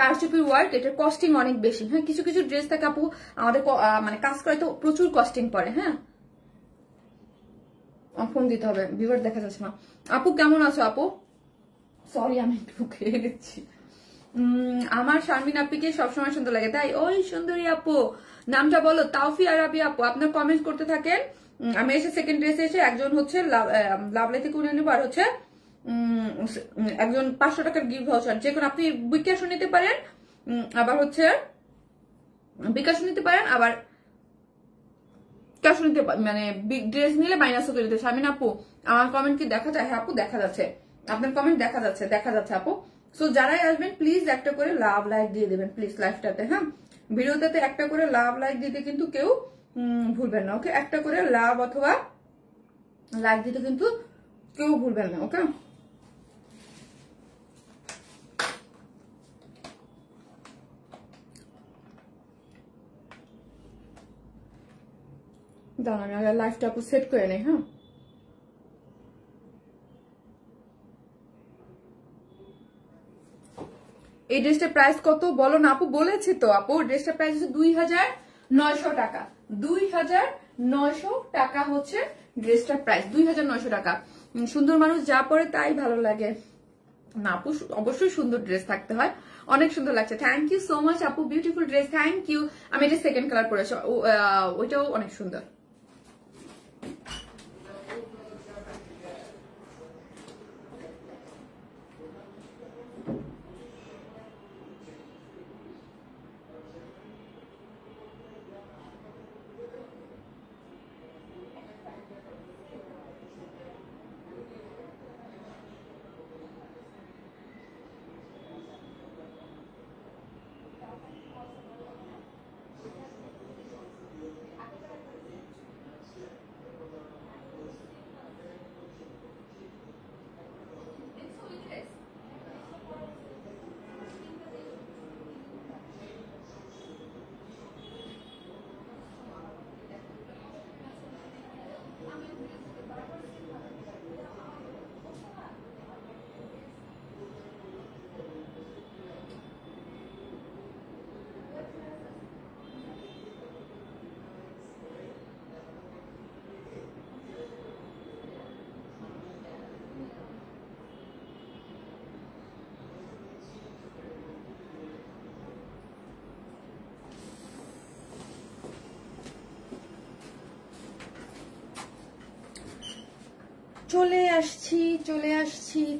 কারচুপির ওয়ার্ক, এটার কস্টিং অনেক বেশি। হ্যাঁ, কিছু কিছু ড্রেস থাকে আপু আমাদের মানে কাজ করে তো প্রচুর কস্টিং পড়ে। হ্যাঁ, ফোন দিতে হবে, ভিউয়ার দেখা যাচ্ছে না। আপু কেমন আছো আপু? সরি আমি একটু খেয়ে গেছি। আমার শারমিন আপিকে সবসময় সুন্দর লাগে, তাই ওই সুন্দরী আপু নামটা বলো। তাওফি আরাবি আপু, আপনার কমেন্ট করতে থাকেন। আমি এসে সেকেন্ড ড্রেসে এসে একজন হচ্ছে লাভলাই থেকে উনি নেবো, আর হচ্ছে একজন 500 টাকার গিফট ভাউচার, যে কোনো আপনি বিকাশও নিতে পারেন, আবার হচ্ছে বিকাশও নিতে পারেন, আবার ক্যাশও নিতে মানে ড্রেস নিলে মাইনাসও করে দিতে। শারমিন আপু আমার কমেন্ট কি দেখা যায়? হ্যাঁ আপু দেখা যাচ্ছে, আপনার কমেন্ট দেখা যাচ্ছে আপু। সো যারাই আসবেন প্লিজ একটা করে লাভ লাইক দিয়ে দেবেন প্লিজ লাইভটাতে। হ্যাঁ, ভিডিওটাতে একটা করে লাভ লাইক দিতে কিন্তু কেউ ভুলবেন না। ওকে, একটা করে লাভ অথবা লাইক দিতে কিন্তু কেউ ভুলবেন না। ওকে, দাঁড়ান আমি লাইভটা আপু সেট করে নেই। হ্যাঁ, এই ড্রেসটার প্রাইস কত বলো না আপু? বলেছি তো আপু, ড্রেসটার প্রাইস হচ্ছে 2900 টাকা। 2900 টাকা হচ্ছে ড্রেসটার প্রাইস, 2900 টাকা। সুন্দর মানুষ যা পরে তাই ভালো লাগে না আপু, অবশ্যই সুন্দর ড্রেস থাকতে হয়। অনেক সুন্দর লাগছে, থ্যাংক ইউ সো মাচ আপু, বিউটিফুল ড্রেস, থ্যাংক ইউ। আমি এটা সেকেন্ড কালার পরেছি, ওইটাও অনেক সুন্দর।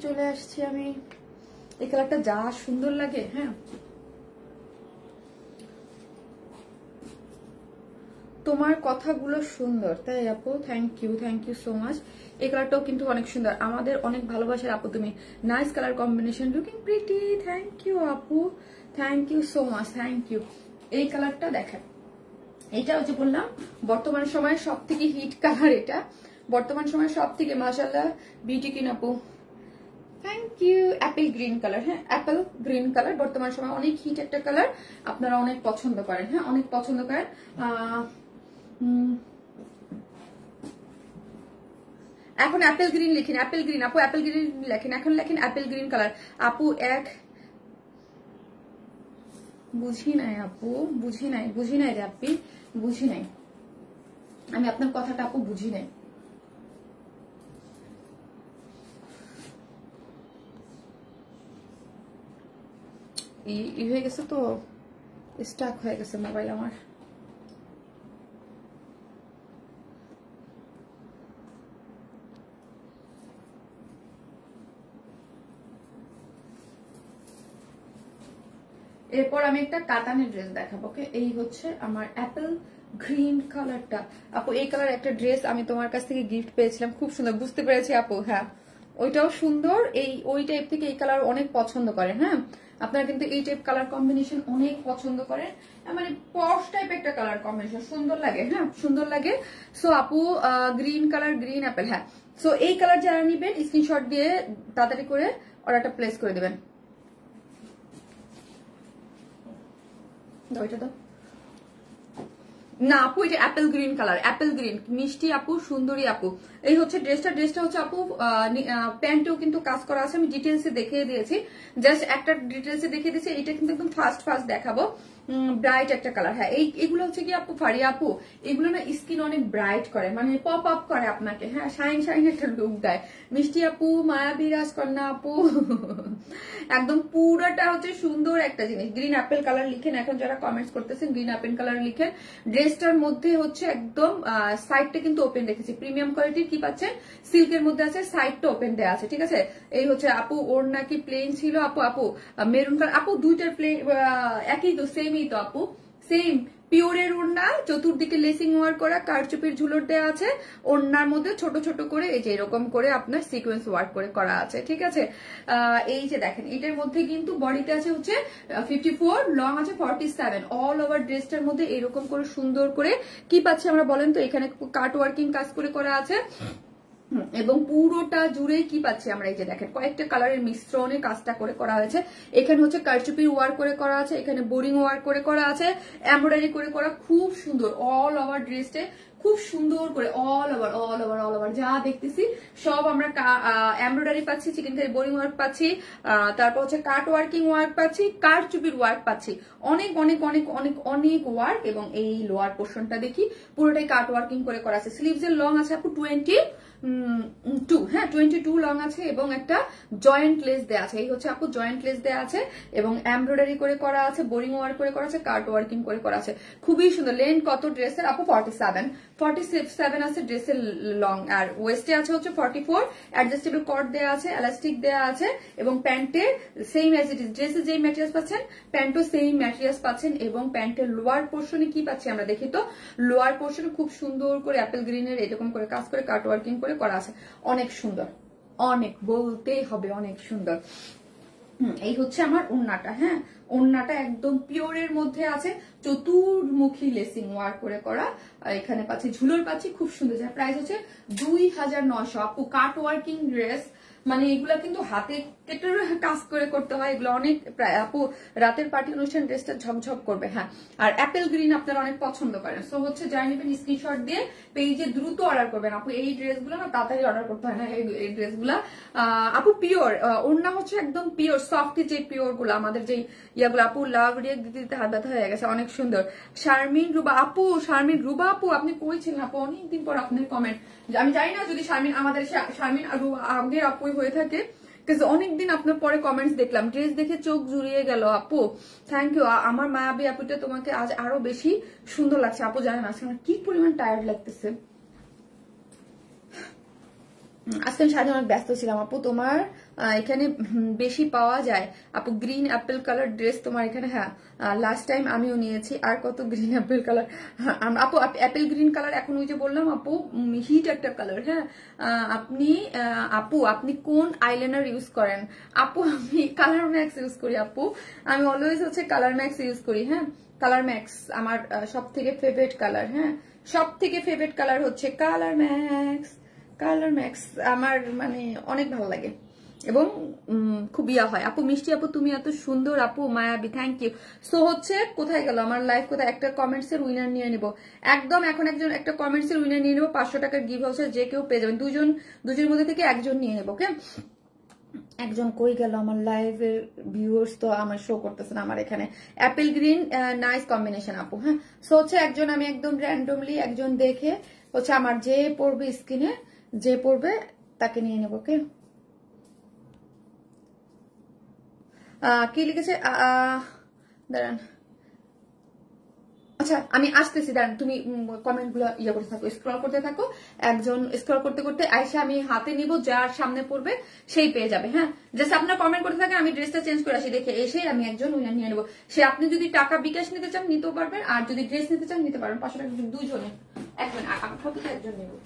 চলে আসছি আমি। এই কালারটা যা সুন্দর লাগে। হ্যাঁ, তো তোমার কথাগুলো সুন্দর, তাই আপু? Thank you so much. এই কালারটাও কিন্তু অনেক সুন্দর, আমাদের অনেক ভালোবাসার আপু তুমি। Nice colour combination, looking pretty. Thank you আপু, thank you so much, thank you. এই কালারটা দেখেন, এটা হচ্ছে বললাম বর্তমান সময়ে সব থেকে হিট কালার। এটা বর্তমান সময়ে সব থেকে মাশাআল্লাহ বিউটি কিন আপু, thank you. Apple green colour, হ্যাঁ অ্যাপেল গ্রিন কালার বর্তমান সময় অনেক হিট একটা কালার, আপনারা অনেক পছন্দ করেন, হ্যাঁ অনেক পছন্দ করেন। এখন অ্যাপেল গ্রিন লিখেন, অ্যাপেল গ্রিন আপু, অ্যাপেল গ্রিন লেখেন, এখন লেখেন অ্যাপেল গ্রিন কালার আপু। এক বুঝি নাই আপু, বুঝি নাই রে আপনি, বুঝি নাই আমি আপনার কথাটা আপু, বুঝি নাই। হয়ে গেছে তো, স্টাক হয়ে গেছে মোবাইল আমার। এরপর আমি একটা কাতানের ড্রেস দেখাবো, ওকে? এই হচ্ছে আমার অ্যাপেল গ্রিন কালারটা আপু। এই কালার একটা ড্রেস আমি তোমার কাছ থেকে গিফট পেয়েছিলাম, খুব সুন্দর, বুঝতে পেরেছি আপু। হ্যাঁ ওইটাও সুন্দর, ওই টাইপ থেকে এই কালার অনেক পছন্দ করেন। হ্যাঁ আপনারা কিন্তু এই টাইপ কালার কম্বিনেশন অনেক পছন্দ করেন, মানে পশ টাইপ একটা কালার কম্বিনেশন সুন্দর লাগে, হ্যাঁ সুন্দর লাগে। সো আপু গ্রিন কালার, গ্রিন অ্যাপেল, হ্যাঁ। সো এই কালার যারা নিবেন স্ক্রিনশট দিয়ে তাড়াতাড়ি করে অর্ডারটা প্লেস করে দেবেন। ওইটা তো না আপু, এটা Apple green colour, Apple green, মিষ্টি আপু, সুন্দরী আপু। এই হচ্ছে ড্রেসটা হচ্ছে আপু প্যান্টেও কিন্তু কাজ করা আছে, আমি ডিটেলসে দেখিয়ে দিয়েছি, জাস্ট একটা ডিটেলসে দেখিয়ে দিয়েছি। এটা কিন্তু একদম ফার্স্ট দেখাবো, ব্রাইট একটা কালার। হ্যাঁ এইগুলো হচ্ছে কি আপু ফারিয়া আপু, এগুলো না স্কিন অনেক ব্রাইট করে, মানে পপ আপ করে আপনাকে, হ্যাঁ শাইন একটা লুক দেয়। মিষ্টি আপু, মায়া বিরাজ কন্যা আপু একদম পুরোটা হচ্ছে সুন্দর একটা জিনিস। গ্রিন অ্যাপেল কালার লিখেন, এখন যারা কমেন্টস করতেছেন গ্রিন অ্যাপেল কালার লিখেন। ড্রেসটার মধ্যে হচ্ছে একদম সাইডটা কিন্তু ওপেন রেখেছি, প্রিমিয়াম কোয়ালিটির কি পাচ্ছেন, সিল্কের মধ্যে আছে, সাইডটা ওপেন দেওয়া আছে, ঠিক আছে? এই হচ্ছে আপু, ওর নাকি প্লেন ছিল আপু মেরুন কালার আপু, দুইটার প্লেন একই তো, সেমই তো আপু, সেম পিওরের ওড়না, চতুর্দিকে লেসিং ওয়ার্ক করা, কারচুপির ঝুলর দেওয়া আছে, ওড়নার মধ্যে ছোট ছোট করে এই যে এরকম করে আপনার সিকোয়েন্স ওয়ার্ক করে করা আছে, ঠিক আছে? এই যে দেখেন এটার মধ্যে কিন্তু বডিতে আছে হচ্ছে 54, লং আছে 47, অল ওভার ড্রেসটার মধ্যে এরকম করে সুন্দর করে কি পাচ্ছি আমরা বলেন তো, এখানে কাট ওয়ার্কিং কাজ করে করা আছে, এবং পুরোটা জুড়ে কি পাচ্ছি আমরা, এই যে দেখেন কয়েকটা কালারের মিশ্রণে কাজটা করে করা হয়েছে। এখানে হচ্ছে কারচুপির ওয়ার্ক করে করা আছে, এখানে বোরিং ওয়ার্ক করে করা আছে, এমব্রয়ডারি করে করা, খুব সুন্দর অল ওভার ড্রেসটা, খুব সুন্দর করে অল ওভার যা দেখতেছি সব আমরা এমব্রয়ডারি পাচ্ছি, চিকেন কারি বোরিং ওয়ার্ক পাচ্ছি, তারপর হচ্ছে কাট ওয়ার্কিং ওয়ার্ক পাচ্ছি, কারচুপির ওয়ার্ক পাচ্ছি, অনেক অনেক অনেক অনেক অনেক ওয়ার্ক। এবং এই লোয়ার পোর্শনটা দেখি পুরোটাই কাট ওয়ার্কিং করে করা আছে। স্লিভস এর লং আছে আপু 22, হ্যাঁ 22 লং আছে, এবং একটা জয়েন্ট লেস দেওয়া আছে, এই হচ্ছে আপু জয়েন্ট লেস দেওয়া আছে, এবং এমব্রয়ডারি করে করা আছে, বোরিং ওয়ার্ক করে করা আছে, কাট ওয়ার্কিং করে করা আছে, খুবই সুন্দর। লেন্থ কত ড্রেসের আপু? 47 আছে ড্রেসের লং, আর ওয়েস্টে আছে হচ্ছে 44, অ্যাডজাস্টেবল কট দেওয়া আছে, এলাস্টিক দেওয়া আছে, এবং প্যান্টে সেম অ্যাজ ইট ইজ, ড্রেসে যেই ম্যাটেরিয়ালস পাচ্ছেন প্যান্টও সেম ম্যাটেরিয়ালস পাচ্ছেন। এবং প্যান্টের লোয়ার পোর্শনে কি পাচ্ছি আমরা দেখি তো, লোয়ার পোর্শনে খুব সুন্দর করে অ্যাপেল গ্রিনের এরকম করে কাজ করে কাট ওয়ার্কিং করে করা আছে, অনেক সুন্দর, অনেক বলতেই হবে অনেক সুন্দর। এই হচ্ছে আমার ওড়নাটা, হ্যাঁ ওড়নাটা একদম পিওরের মধ্যে আছে, চতুর্মুখী লেসিং ওয়ার্ক করে করা, এখানে পাচ্ছি ঝুলোর পাচ্ছি, খুব সুন্দর। যার প্রাইস হচ্ছে 2900 আপু। কাট ওয়ার্কিং ড্রেস মানে এগুলা কিন্তু হাতে কেটে কাজ করে করতে হয়, এগুলো অনেক প্রায় আপু রাতের পার্টি অনুষ্ঠান ড্রেসটা ঝকঝক করবে। হ্যাঁ আর অ্যাপেল গ্রিন আপনারা অনেক পছন্দ করেন, সো হচ্ছে যাই নেবেন স্ক্রিনশট দিয়ে পেজে দ্রুত অর্ডার করবেন আপু। এই ড্রেসগুলো না তাড়াতাড়ি অর্ডার করতে হয় না, এই ড্রেসগুলা আপু পিওর ওড়না হচ্ছে একদম পিওর সফট, যে পিওর গুলো আমাদের যে ইয়াগুলো আপু লাভ রিয়েক্ট দিতে দিতে হাত ব্যথা হয়ে গেছে, অনেক সুন্দর। শারমিন রুবা আপু, শারমিন রুবা আপু আপনি কইছিলেন আপু অনেকদিন পর আপনার কমেন্ট, আমি জানি না যদি শারমিন আমাদের শারমিন আগের আপুই হয়ে থাকে, অনেকদিন আপনার পরে কমেন্টস দেখলাম, ড্রেস দেখে চোখ জুড়িয়ে গেল আপু, থ্যাংক ইউ। আমার মায়াবী আপুটা তোমাকে আজ আরো বেশি সুন্দর লাগছে আপু, জানেন আজকে আমার কি পরিমাণ টায়ার্ড লাগতেছে, আজকে আমি সারাদিন অনেক ব্যস্ত ছিলাম আপু, তোমার এখানে বেশি পাওয়া যায় আপু। গ্রিন অ্যাপেল কালার ড্রেস তোমার এখানে, হ্যাঁ লাস্ট টাইম আমিও নিয়েছি। আর কত গ্রিন অ্যাপেল কালার আপু, অ্যাপেল গ্রিন কালার এখন ওই যে বললাম আপু হিট একটা কালার। হ্যাঁ আপু আপনি কোন আইলাইনার ইউজ করেন? আপু আমি কালার ম্যাক্স ইউজ করি আপু, আমি অলওয়েজ হচ্ছে কালার ম্যাক্স ইউজ করি। হ্যাঁ কালার ম্যাক্স আমার সব থেকে ফেভারিট কালার। হ্যাঁ সব থেকে ফেভারিট কালার হচ্ছে কালার ম্যাক্স। কালার ম্যাক্স আমার মানে অনেক ভালো লাগে এবং খুব ইয়া হয়। আপু মিষ্টি আপু তুমি এত সুন্দর আপু, মায়াবী, থ্যাংক ইউ। সো হচ্ছে কোথায় গেল আমার লাইফ, কোথায়? একটা কমেন্টস এর উইনার নিয়ে নিব একদম এখন। একটা কমেন্টস এর উইনার নিয়ে নেবো, 500 টাকার গিভ ভাউচার যে কেউ পেয়ে যাবেন। দুজনের মধ্যে থেকে একজন নিয়ে নেবো। ওকে একজন কই গেল আমার লাইভের ভিউয়ার্স? তো আমার শো করতেছে না আমার এখানে। অ্যাপেল গ্রিন নাইস কম্বিনেশন আপু। হ্যাঁ সো হচ্ছে একজন আমি একদম র্যান্ডমলি একজন দেখে হচ্ছে আমার যে পড়বে স্ক্রিনে, যে পড়বে তাকে নিয়ে নেবো। ওকে কি লিখেছে দাঁড়ান, আচ্ছা আমি আসতেছি, দাঁড়ান তুমি কমেন্ট গুলো ইয়ে করতে থাকো, স্ক্রল করতে থাকো। একজন স্ক্রল করতে করতে আইসা আমি হাতে নিব, যার সামনে পড়বে সেই পেয়ে যাবে। হ্যাঁ জাস্ট আপনার কমেন্ট করতে থাকেন, আমি ড্রেসটা চেঞ্জ করে আসি, দেখে এসে আমি একজন উইনার নিয়ে নেবো। সে আপনি যদি টাকা বিকাশ নিতে চান নিতেও পারবেন, আর যদি ড্রেস নিতে চান নিতে পারবেন। 500 টাকা দুজনে একজন, একজন নেবো।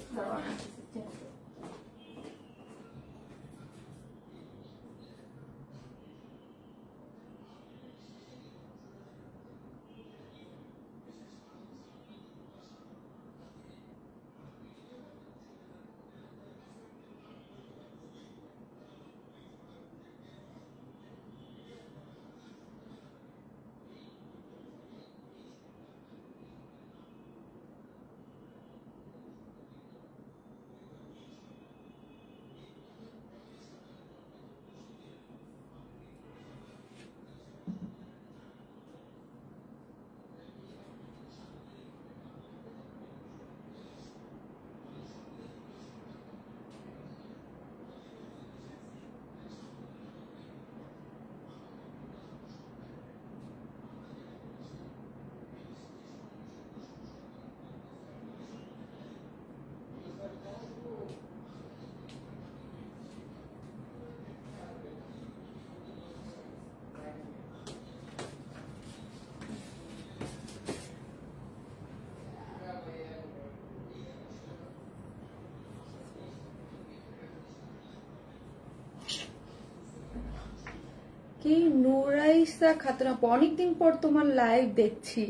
কি নুরাইসা খাতুন আপু, অনেকদিন পর তোমার লাইভ দেখছি।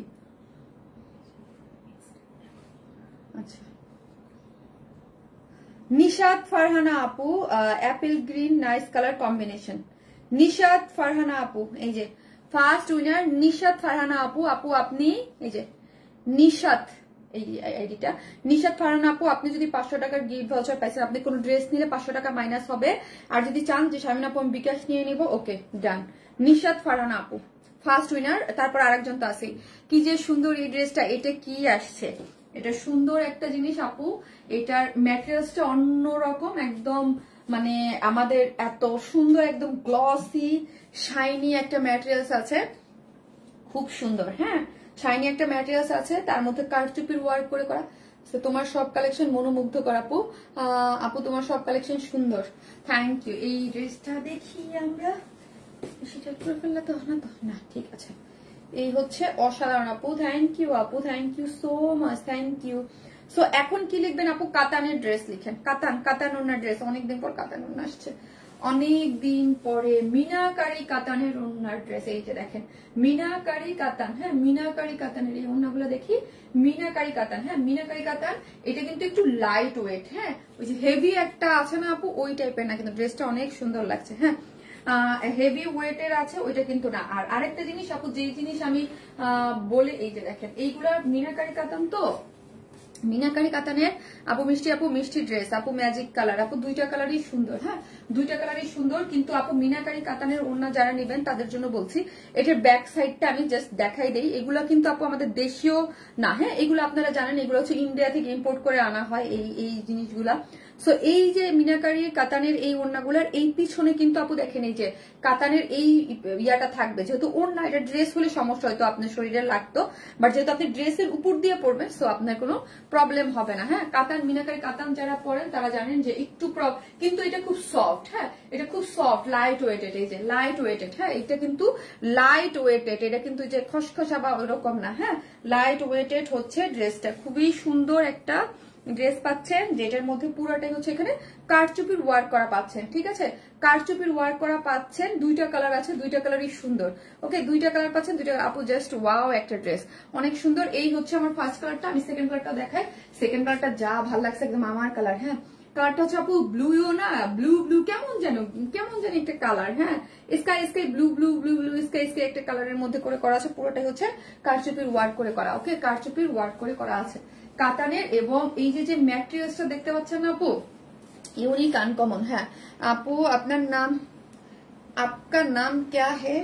আচ্ছা নিশাত ফারহানা আপু, Apple green nice colour combination. Nishat Farhana আপু, এই যে ফার্স্ট উইনার নিশাত ফারহানা আপু। আপু আপনি এই যে নিশাত, এই আইডিটা নিশাত ফারহানা আপু, আপনি যদি 500 টাকার গিফট ভাউচার পাইছেন, আপনি কোনো ড্রেস নিলে 500 টাকা মাইনাস হবে। আর যদি চান যে শারমিন আপু আমি বিকাশ নিয়ে নিব, ওকে ডান। নিশাত ফারহানা আপু ফার্স্ট উইনার। তারপর আরেকজন তো আছেই। কি যে সুন্দর এই ড্রেসটা, এটা কি আসছে, এটা সুন্দর একটা জিনিস আপু। এটার ম্যাটেরিয়ালসটা অন্যরকম একদম, মানে আমাদের এত সুন্দর একদম গ্লসি শাইনি একটা ম্যাটেরিয়ালস আছে, খুব সুন্দর। হ্যাঁ শাইনি একটা ম্যাটেরিয়ালস আছে, তার মধ্যে কারচুপির ওয়ার্ক করে করা। তোমার সব কালেকশন মনোমুগ্ধ কর আপু। আপু তোমার সব কালেকশন সুন্দর, থ্যাংক ইউ। এই ড্রেসটা দেখি আমরা, সেটা করে ফেললে তো না, ঠিক আছে। এই হচ্ছে অসাধারণ আপু, থ্যাংক ইউ আপু, thank you so much, thank you. So এখন কি লিখবেন আপু? কাতানের ড্রেস লিখেন, কাতান ওনার ড্রেস। অনেকদিন পর কাতান ওনা আসছে, অনেকদিন পরে মিনাকারি কাতানের ওনার ড্রেস। এই যে দেখেন মিনাকারি কাতান। হ্যাঁ মিনাকারি কাতানের এই ওনাগুলো দেখি, মিনাকারি কাতান। হ্যাঁ মিনাকারি কাতান, এটা কিন্তু একটু লাইট ওয়েট। হ্যাঁ ওই যে হেভি একটা আছে না আপু, ওই টাইপের না, কিন্তু ড্রেসটা অনেক সুন্দর লাগছে। হ্যাঁ হেভি ওয়েটের আছে ওইটা কিন্তু না। আর আরেকটা জিনিস আপু, যে জিনিস আমি বলে, এই যে দেখেন এইগুলা মিনাকারি কাতান। তো মিনাকারি কাতানের আপু মিষ্টি, আপু মিষ্টি ড্রেস, আপু ম্যাজিক কালার। আপু দুইটা কালারই সুন্দর। হ্যাঁ দুইটা কালারই সুন্দর, কিন্তু আপু মিনাকারি কাতানের ওড়না যারা নেবেন তাদের জন্য বলছি, এটার ব্যাক সাইডটা আমি জাস্ট দেখাই দেই। এগুলো কিন্তু আপু আমাদের দেশীয় না। হ্যাঁ এগুলো আপনারা জানেন, এগুলো হচ্ছে ইন্ডিয়া থেকে ইম্পোর্ট করে আনা হয় এই জিনিসগুলা। সো এই যে মিনাকারি কাতানের এই ওড়নাগুলার এই পিছনে কিন্তু আপু দেখেন এই যে কাতানের এই ইয়াটা থাকবে, যেহেতু ওড়না এটা ড্রেস হলে সমস্যা হয়তো আপনার শরীরে লাগতো, বাট যেহেতু আপনি ড্রেসের উপর দিয়ে পরবেন সো আপনার কোনো প্রবলেম হবে না। হ্যাঁ, কাতান মিনাকারি কাতান যারা পরেন তারা জানেন যে একটু কিন্তু এটা খুব সফট। হ্যাঁ, এটা খুব সফট, লাইট ওয়েটেড, এই যে লাইট ওয়েটেড। হ্যাঁ, এটা কিন্তু লাইট ওয়েটেড, এটা কিন্তু যে খসখসা বা ওরকম না। হ্যাঁ, লাইট ওয়েটেড হচ্ছে ড্রেসটা, খুবই সুন্দর একটা ড্রেস পাচ্ছেন, যেটার মধ্যে পুরোটাই হচ্ছে এখানে কারচুপির ওয়ার্ক করা পাচ্ছেন। ঠিক আছে, কারচুপির ওয়ার্ক করা পাচ্ছেন, দুইটা কালার আছে, দুইটা কালারই সুন্দর। ওকে, দুইটা কালার পাচ্ছেন, দুইটা আপু জাস্ট ওয়াও একটা ড্রেস, অনেক সুন্দর। এই হচ্ছে আমার ফার্স্ট কালারটা, আমি সেকেন্ড কালারটা দেখাই। সেকেন্ড কালারটা যা ভালো লাগছে, একদম আমার কালার। হ্যাঁ, কালারটা হচ্ছে আপু ব্লুও না, ব্লু ব্লু কেমন জানি একটা কালার। হ্যাঁ, sky sky blue blue blue blue sky sky একটা কালারের মধ্যে করে করা আছে, পুরোটাই হচ্ছে কারচুপির ওয়ার্ক করে করা। ওকে, কারচুপির ওয়ার্ক করে করা আছে কাতানের। এবং এই যে ম্যাটেরিয়ালসটা দেখতে পাচ্ছেন না আপু, ইউনিক আনকমন। হ্যাঁ আপু, আপনার নাম, আপকা নাম ক্যা হে?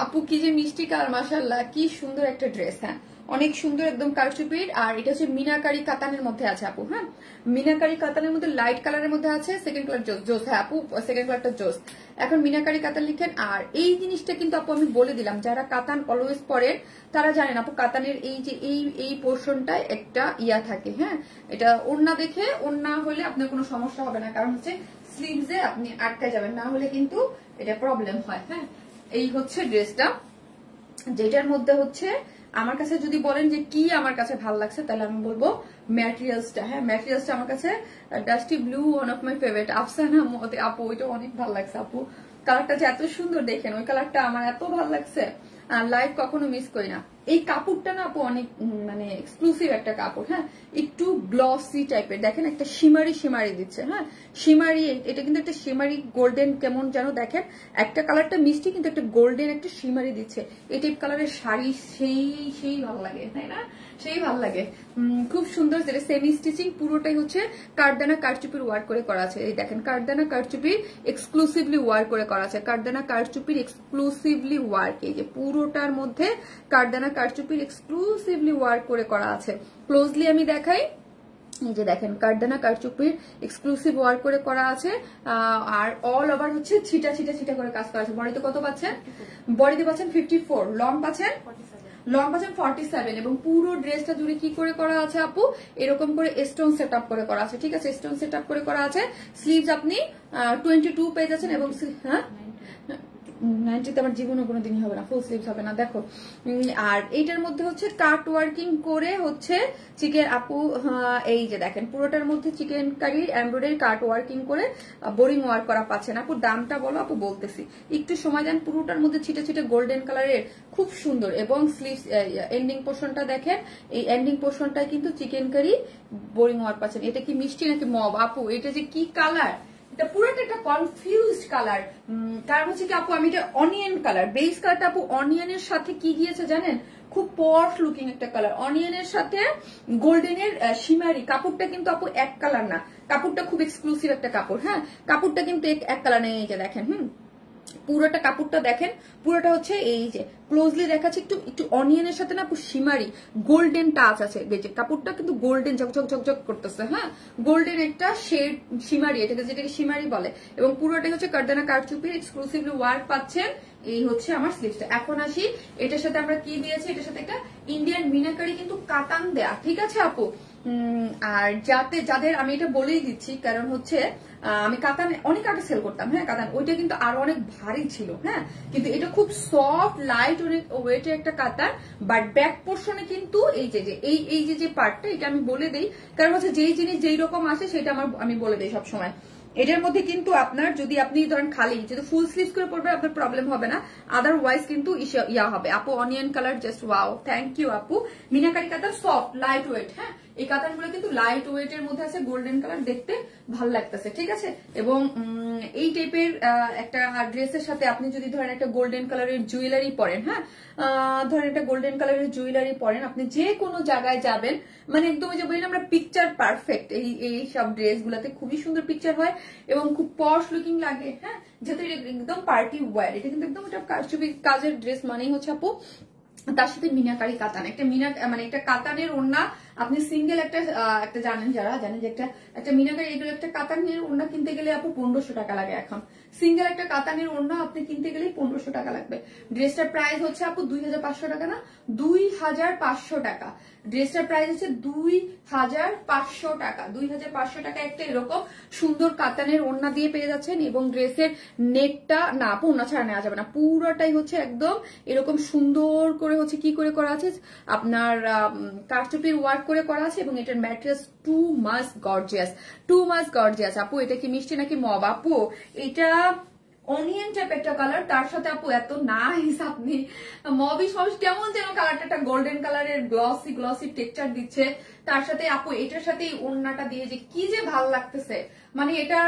আপু কি যে মিষ্টি কালার, মাশাআল্লাহ কি সুন্দর একটা ড্রেস। হ্যাঁ, অনেক সুন্দর, একদম কারচুপির। আর এটা হচ্ছে মিনাকারি কাতানের মধ্যে আছে আপু। হ্যাঁ, মিনাকারি কাতানের মধ্যে লাইট কালারের মধ্যে আছে। সেকেন্ড কালার জোস। হ্যাঁ আপু, সেকেন্ড কালারটা জোস। এখন মিনাকারি কাতান লিখেন। আর এই জিনিসটা কিন্তু আপু আমি বলে দিলাম, যারা কাতান অলওয়েজ পরেন তারা জানেন আপু, কাতানের এই যে এই পোর্শনটায় একটা ইয়া থাকে। হ্যাঁ, এটা ওড়না দেখে, ওড়না হলে আপনার কোনো সমস্যা হবে না, কারণ হচ্ছে স্লিভসে আপনি আটকে যাবেন, না হলে কিন্তু এটা প্রবলেম হয়। হ্যাঁ, এই হচ্ছে ড্রেসটা, যেটার মধ্যে হচ্ছে আমার কাছে যদি বলেন যে কি আমার কাছে ভালো লাগছে, তাহলে আমি বলবো ম্যাটেরিয়ালসটা। হ্যাঁ, ম্যাটেরিয়ালসটা আমার কাছে dusty blue, one of my favourite. Afsana মতে আপু, ওইটা অনেক ভালো লাগছে আপু, কালারটা যে এত সুন্দর, দেখেন ওই কালারটা আমার এত ভালো লাগছে, লাইভ কখনো মিস করি না। এই কাপড়টা না আপু অনেক মানে এক্সক্লুসিভ একটা কাপড়। হ্যাঁ, একটু গ্লসি টাইপের, দেখেন একটা শিমারি শিমারি দিচ্ছে। হ্যাঁ, শিমারি, এটা কিন্তু একটা শিমারি গোল্ডেন কেমন যেন, দেখেন একটা কালারটা মিষ্টি কিন্তু একটা গোল্ডেন একটা শিমারি দিচ্ছে। এই টাইপ কালারের শাড়ি সেই ভালো লাগে, তাই না? সেই ভালো লাগে, খুব সুন্দর। যেটা সেমি স্টিচিং, পুরোটাই হচ্ছে কারদানা কারচুপির ওয়ার্ক করে করা আছে। এই দেখেন কারদানা কারচুপির এক্সক্লুসিভলি ওয়ার্ক করে করা আছে, কারদানা কারচুপির এক্সক্লুসিভলি ওয়ার্ক। এই যে পুরোটার মধ্যে কারদানা কারচুপির এক্সক্লুসিভলি ওয়ার্ক করে করা আছে। ক্লোজলি আমি দেখাই, এই যে দেখেন কারদানা কারচুপির এক্সক্লুসিভ ওয়ার্ক করে করা আছে। আর অল ওভার হচ্ছে ছিটা ছিটা ছিটা করে কাজ করা আছে। বডিতে কত পাচ্ছেন? বডিতে পাচ্ছেন 54, লং পাচ্ছেন 47, এবং পুরো ড্রেসটা জুড়ে কি করে করা আছে আপু, এরকম করে স্টোন সেট আপ করে করা আছে। ঠিক আছে, স্টোন সেট আপ করে করা আছে। স্লিভস আপনি 22 পেয়ে যাচ্ছেন, এবং হ্যাঁ 90 আমার জীবনে কোনোদিনই হবে না, ফুল স্লিভস হবে না। দেখো, আর এইটার মধ্যে হচ্ছে কাট ওয়ার্কিং করে হচ্ছে চিকেন আপু, এই যে দেখেন পুরোটার মধ্যে চিকেন কারি এমব্রয়ডারি কাট ওয়ার্কিং করে বোরিং ওয়ার্ক করা পাচ্ছেন। আপু দামটা বলো, আপু বলতেছি, একটু সময় দেন। পুরোটার মধ্যে ছিটে ছিটে গোল্ডেন কালারের, খুব সুন্দর। এবং স্লিভস এন্ডিং পোর্শনটা দেখেন, এই এন্ডিং পোর্শনটায় কিন্তু চিকেন কারি বোরিং ওয়ার্ক পাচ্ছেন। এটা কি মিষ্টি নাকি মব আপু? এটা যে কি কালার, এটা পুরোটা একটা কনফিউজড কালার। কারণ হচ্ছে কি আপু, আমি এটা অনিয়ন কালার, বেস কালারটা আপু অনিয়নের সাথে কি গিয়েছে জানেন, খুব পশ লুকিং একটা কালার, অনিয়নের সাথে গোল্ডেনের শিমারি। কাপড়টা কিন্তু আপু এক কালার না, কাপড়টা খুব এক্সক্লুসিভ একটা কাপড়। হ্যাঁ, কাপড়টা কিন্তু এক কালার নেই, এই যে দেখেন। পুরোটা কাপড়টা দেখেন, পুরোটা হচ্ছে এই যে ক্লোজলি দেখাচ্ছে, একটু অনিয়নের সাথে না শিমারি গোল্ডেন টাচ আছে। যে কাপড়টা কিন্তু গোল্ডেন ঝকঝক ঝকঝক করতেছে। হ্যাঁ, গোল্ডেন একটা শেড শিমারি, যেটাকে শিমারি বলে। এবং পুরোটাই হচ্ছে কারদানা কারচুপির এক্সক্লুসিভলি ওয়ার্ক পাচ্ছেন। এই হচ্ছে আমার স্লিভসটা। এখন আসি এটার সাথে আমরা কি দিয়েছি, এটার সাথে একটা ইন্ডিয়ান মিনাকারি কিন্তু কাতান দেয়া। ঠিক আছে আপু, আর যাদের আমি এটা বলেই দিচ্ছি, কারণ হচ্ছে আমি কাতান অনেক আগে সেল করতাম। হ্যাঁ, কাতান ওইটা কিন্তু আরো অনেক ভারী ছিল। হ্যাঁ, কিন্তু এটা খুব সফট লাইট অনেক ওয়েটের একটা কাতান। বাট ব্যাক পোর্শনে কিন্তু এই যে পার্টটা, এটা আমি বলে দিই, কারণ হচ্ছে যেই জিনিস যেই রকম আসে সেটা আমি বলে দিই সবসময়। এটার মধ্যে কিন্তু আপনার যদি আপনি ধরেন খালি যদি ফুল স্লিভস করে পড়বেন আপনার প্রবলেম হবে না, আদারওয়াইজ কিন্তু ইয়া হবে। আপু onion colour just wow, thank you আপু। মিনাকারি কাতান সফট লাইট ওয়েট। হ্যাঁ, এই কাতানগুলো কিন্তু লাইট ওয়েট এর মধ্যে আছে, গোল্ডেন কালার, দেখতে ভালো লাগতেছে। ঠিক আছে, এবং এই টাইপের একটা ড্রেসের সাথে আপনি যদি ধরেন একটা গোল্ডেন কালারের জুয়েলারি পরেন, হ্যাঁ ধরেন একটা গোল্ডেন কালারের জুয়েলারি পরেন, আপনি যে কোনো জায়গায় যাবেন, মানে একদম যে বলি আমরা পিকচার পারফেক্ট। এই সব ড্রেস গুলাতে খুবই সুন্দর পিকচার হয় এবং খুব পশ লুকিং লাগে। হ্যাঁ, যেহেতু এটা একদম পার্টি ওয়্যার, এটা কিন্তু একদম একটা কারচুপি কাজের ড্রেস মানেই হচ্ছে আপু তার সাথে মিনাকারি কাতান, একটা একটা কাতানের ওড়না আপনি সিঙ্গেল একটা জানেন, যারা জানেন যে একটা মিনাকারি এগুলো একটা কাতানের ওড়না কিনতে গেলে আপু 1500 টাকা লাগে। এখন সিঙ্গেল একটা কাতানের ওড়না আপনি কিনতে গেলে 1500 টাকা লাগবে। ড্রেসটার প্রাইস হচ্ছে আপু 2500 টাকা, না 2500 টাকা। ড্রেসটার প্রাইস হচ্ছে 2500 টাকা। 2500 টাকা একটা এরকম সুন্দর কাতানের ওড়না দিয়ে পেয়ে যাচ্ছেন। এবং ড্রেসের নেকটা না আপু ওড়না ছাড়া নেওয়া যাবে না, পুরোটাই হচ্ছে একদম এরকম সুন্দর করে হচ্ছে কি করে করা আছে, আপনার কারচুপির ওয়ার্ক করে করা আছে। এবং এটার ম্যাটেরিয়ালস টু মাচ গর্জিয়াস আপু। এটা কি মিষ্টি নাকি মব আপু? এটা অনিয়ন টাইপ একটা কালার, তার সাথে আপু এত নাইস, আপনি মবিশ কেমন যেন কালারটা একটা গোল্ডেন কালারের গ্লসি টেক্সচার দিচ্ছে। তার সাথে আপু এটার সাথে ওড়নাটা দিয়ে যে কি যে ভাল লাগতেছে, মানে এটার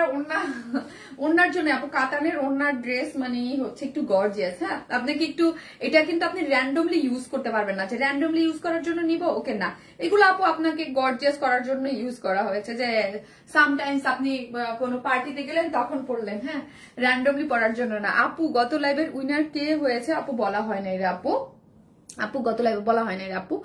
ওড়নার জন্য আপু কাতানের ওড়নার ড্রেস মানে হচ্ছে একটু গর্জিয়াস। হ্যাঁ, আপনাকে একটু এটা কিন্তু আপনি র্যান্ডমলি ইউজ করতে পারবেন না, যে র্যান্ডমলি ইউজ করার জন্য নিব ওকে না, এগুলো আপু আপনাকে গর্জিয়াস করার জন্য ইউজ করা হয়েছে। যে সামটাইমস আপনি কোনো পার্টিতে গেলেন তখন পরলেন, হ্যাঁ, র্যান্ডমলি পরার জন্য না। আপু গত লাইভের উইনার কে হয়েছে আপু বলা হয় নাই রে আপু গত লাইভে বলা হয় না রে আপু।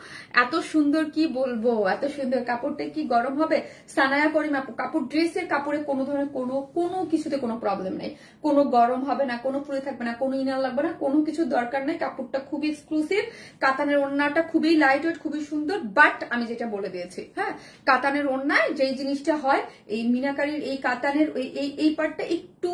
এত সুন্দর কি বলবো, এত সুন্দর কাপড়টা কি গরম হবে। সানায়া করিম আপু, কাপড় ড্রেসের কাপড়ে কোনো ধরনের কোনো কিছুতে কোনো প্রবলেম নেই, কোনো গরম হবে না, কোনো পুড়ে থাকবে না, কোনো ইনার লাগবে না, কোনো কিছু দরকার নেই। কাপড়টা খুবই এক্সক্লুসিভ, কাতানের ওড়নাটা খুবই লাইট ওয়েট, খুবই সুন্দর। বাট আমি যেটা বলে দিয়েছি, হ্যাঁ, কাতানের ওড়নায় যেই জিনিসটা হয়, এই মিনাকারির এই কাতানের এই পার্টটা একটু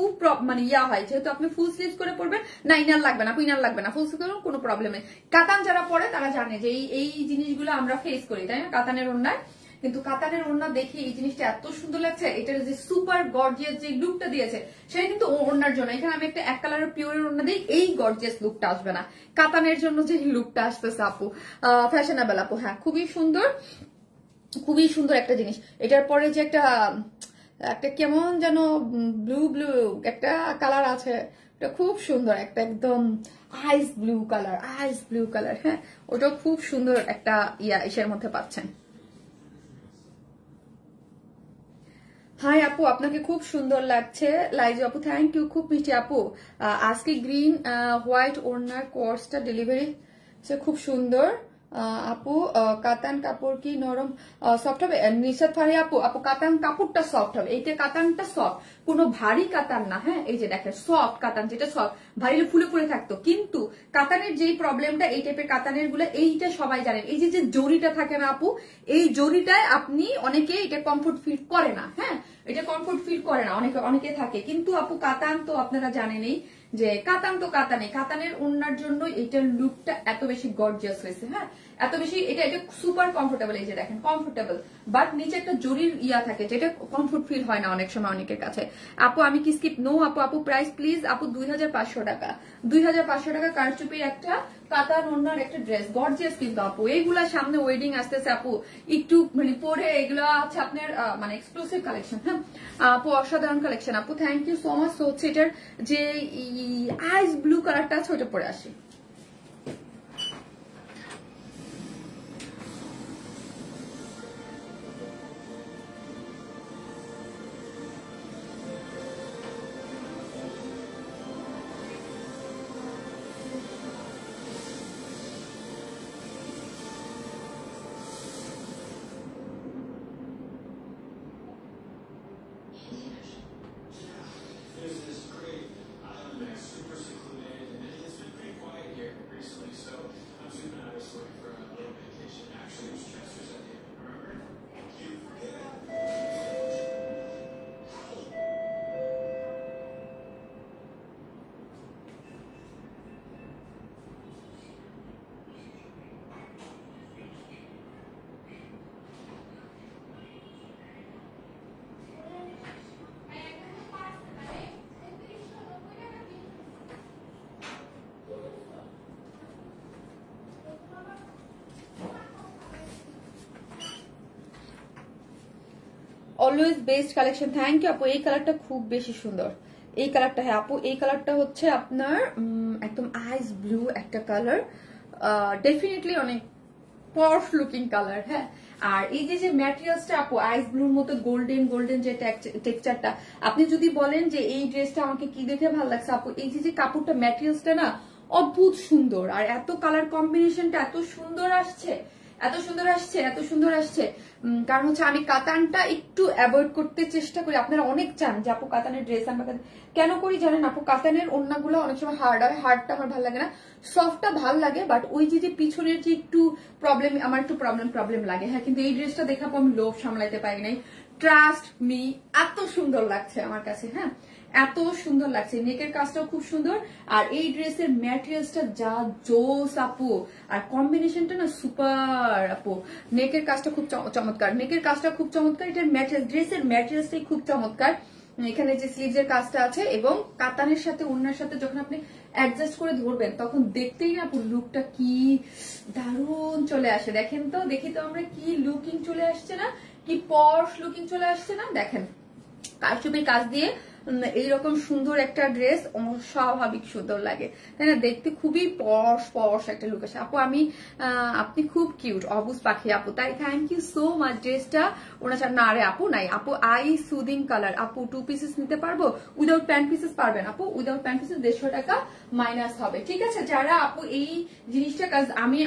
মানে হয়, যেহেতু আপনি ফুল স্লিভস করে পরবেন না, ইনার লাগবে না, ইনার লাগবে না, ফুল স্লিভ করবেন কোনো প্রবলেম নেই। কাতান যারা পরে তারা জানে যে এই জিনিসগুলো আমরা ফেস করি, তাই না, কাতানের ওড়নায়। কিন্তু কাতানের ওড়না দেখে এই জিনিসটা এত সুন্দর লাগছে, এটার যে সুপার গর্জিয়াস যে লুকটা দিয়েছে সেটা কিন্তু ওড়নার জন্য। এখানে আমি একটা এক কালারের পিওরের ওড়না দিই, এই গর্জিয়াস লুকটা আসবে না, কাতানের জন্য যে লুকটা আসতেছে আপু ফ্যাশনেবল আপু। হ্যাঁ, খুবই সুন্দর একটা জিনিস। এটার পরে যে একটা কেমন যেন ব্লু একটা কালার আছে, এটা খুব সুন্দর, একটা একদম আইস ব্লু কালার। হ্যাঁ, ওটা খুব সুন্দর একটা ইসের মধ্যে পাচ্ছেন। হাই আপু, আপনাকে খুব সুন্দর লাগছে। লাইজু আপু থ্যাংক ইউ, খুব মিষ্টি আপু। আজকে গ্রিন হোয়াইট ওড়নার কোর্সটা ডেলিভারি খুব সুন্দর আপু। কাতান কাপড় কি নরম সফট হবে? নিশাত ফারি আপু কাতান কাপড়টা সফট হবে, এইটা কাতানটা সফট, কোনো ভারী কাতান না। হ্যাঁ, এই যে দেখেন সফট কাতান, যেটা সফট ভারী ফুলে থাকতো। কিন্তু কাতানের যেই প্রবলেমটা, এই টাইপের কাতানের গুলো, এইটা সবাই জানেন, এই যে জরিটা থাকে না আপু, এই জরিটায় আপনি অনেকে এটা কমফোর্ট ফিল করে না। হ্যাঁ, এটা কমফোর্ট ফিল করে না, অনেকে থাকে। কিন্তু আপু কাতান তো আপনারা জানেনই যে কাতান তো কাতানের ওড়নার জন্য এটার লুকটা এত বেশি গর্জিয়াস হয়েছে। হ্যাঁ, এত বেশি এটা সুপার কমফোর্টেবল। এই যে দেখেন কমফোর্টেবল, বাট নিচে একটা জরির থাকে, যেটা কমফোর্ট ফিল হয় না অনেক সময় অনেকের কাছে। আপু আমি কি স্কিপ? নো আপু প্রাইস প্লিজ আপু 2500 টাকা। 2500 টাকা কারচুপির একটা কাতান ওড়নার একটা ড্রেস, গর্জিয়াস কিন্তু আপু। এইগুলা সামনে ওয়েডিং আসতেছে আপু, একটু মানে পরে এগুলো আছে আপনার মানে এক্সক্লুসিভ কালেকশন। হ্যাঁ আপু, অসাধারণ কালেকশন আপু, থ্যাংক ইউ সো মাচ। হচ্ছে এটার যে আইস ব্লু কালারটা আছে ওটা পরে আসি। Always best collection, thank you আপু। এই কালারটা খুব বেশি সুন্দর, এই কালারটা। হ্যাঁ আপু, এই কালারটা হচ্ছে আপনার একদম আইস ব্লু একটা কালার, ডেফিনেটলি অনেক পশ লুকিং কালার। হ্যাঁ, আর এই যে ম্যাটেরিয়ালসটা আপু আইস ব্লুর মতো গোল্ডেন যে টেক্সচারটা, আপনি যদি বলেন যে এই ড্রেসটা আমাকে কি দেখে ভালো লাগছে আপু, এই যে কাপড়টা ম্যাটেরিয়ালসটা না অদ্ভুত সুন্দর, আর এত কালার কম্বিনেশনটা এত সুন্দর আসছে, এত সুন্দর আসছে, এত সুন্দর আসছে। কারণ হচ্ছে আমি কাতানটা একটু অ্যাভয়েড করতে চেষ্টা করি। আপনারা অনেক চান যে আপু কাতানের ড্রেস আমরা কেন করি জানেন আপু? কাতানের ওড়নাগুলো অনেক সময় হার্ড হয়, হার্ডটা আমার ভালো লাগে না, সফটটা ভালো লাগে, বাট ওই যে পিছনের যে একটু প্রবলেম, আমার একটু প্রবলেম লাগে। হ্যাঁ, কিন্তু এই ড্রেসটা দেখাবো আমি লোভ সামলাইতে পারি নাই। ট্রাস্ট মি, এত সুন্দর লাগছে আমার কাছে। হ্যাঁ, এত সুন্দর লাগছে, নেকের কাজটাও খুব সুন্দর, আর এই ড্রেসের ম্যাটেরিয়ালসটা যা জোস আপু, আর কম্বিনেশনটা না সুপার আপু। নেকের কাজটা খুব চমৎকার, নেকের কাজটা খুব চমৎকার, এটার ম্যাটেরিয়াল, ড্রেসের ম্যাটেরিয়ালসটাই খুব চমৎকার। এখানে যে স্লিভস এর কাজটা আছে এবং কাতানের সাথে ওড়নার সাথে যখন আপনি অ্যাডজাস্ট করে ধরবেন তখন দেখতেই না আপু লুকটা কি দারুণ চলে আসে। দেখেন তো, দেখি তো আমরা কি লুকিং চলে আসছে না, কি পশ লুকিং চলে আসছে না। দেখেন কারচুপির কাজ দিয়ে এইরকম সুন্দর একটা ড্রেস অস্বাভাবিক সুন্দর লাগে, তাই না? দেখতে খুবই পশ একটা লুক আসে আপু। আপনি খুব কিউট, অবুজ পাখি আপু, তাই থ্যাংক ইউ সো মাচ। ড্রেসটা ওনা চান না রে আপু, নাই আপু, আই সুদিং কালার আপু, 2 পিসেস নিতে পারবো? উইদাউট প্যান্ট পিসেস পারবেন আপু? উইদাউট প্যান্ট পিসেস 150 টাকা মাইনাস হবে, ঠিক আছে? যারা আপু এই জিনিসটা কাজ,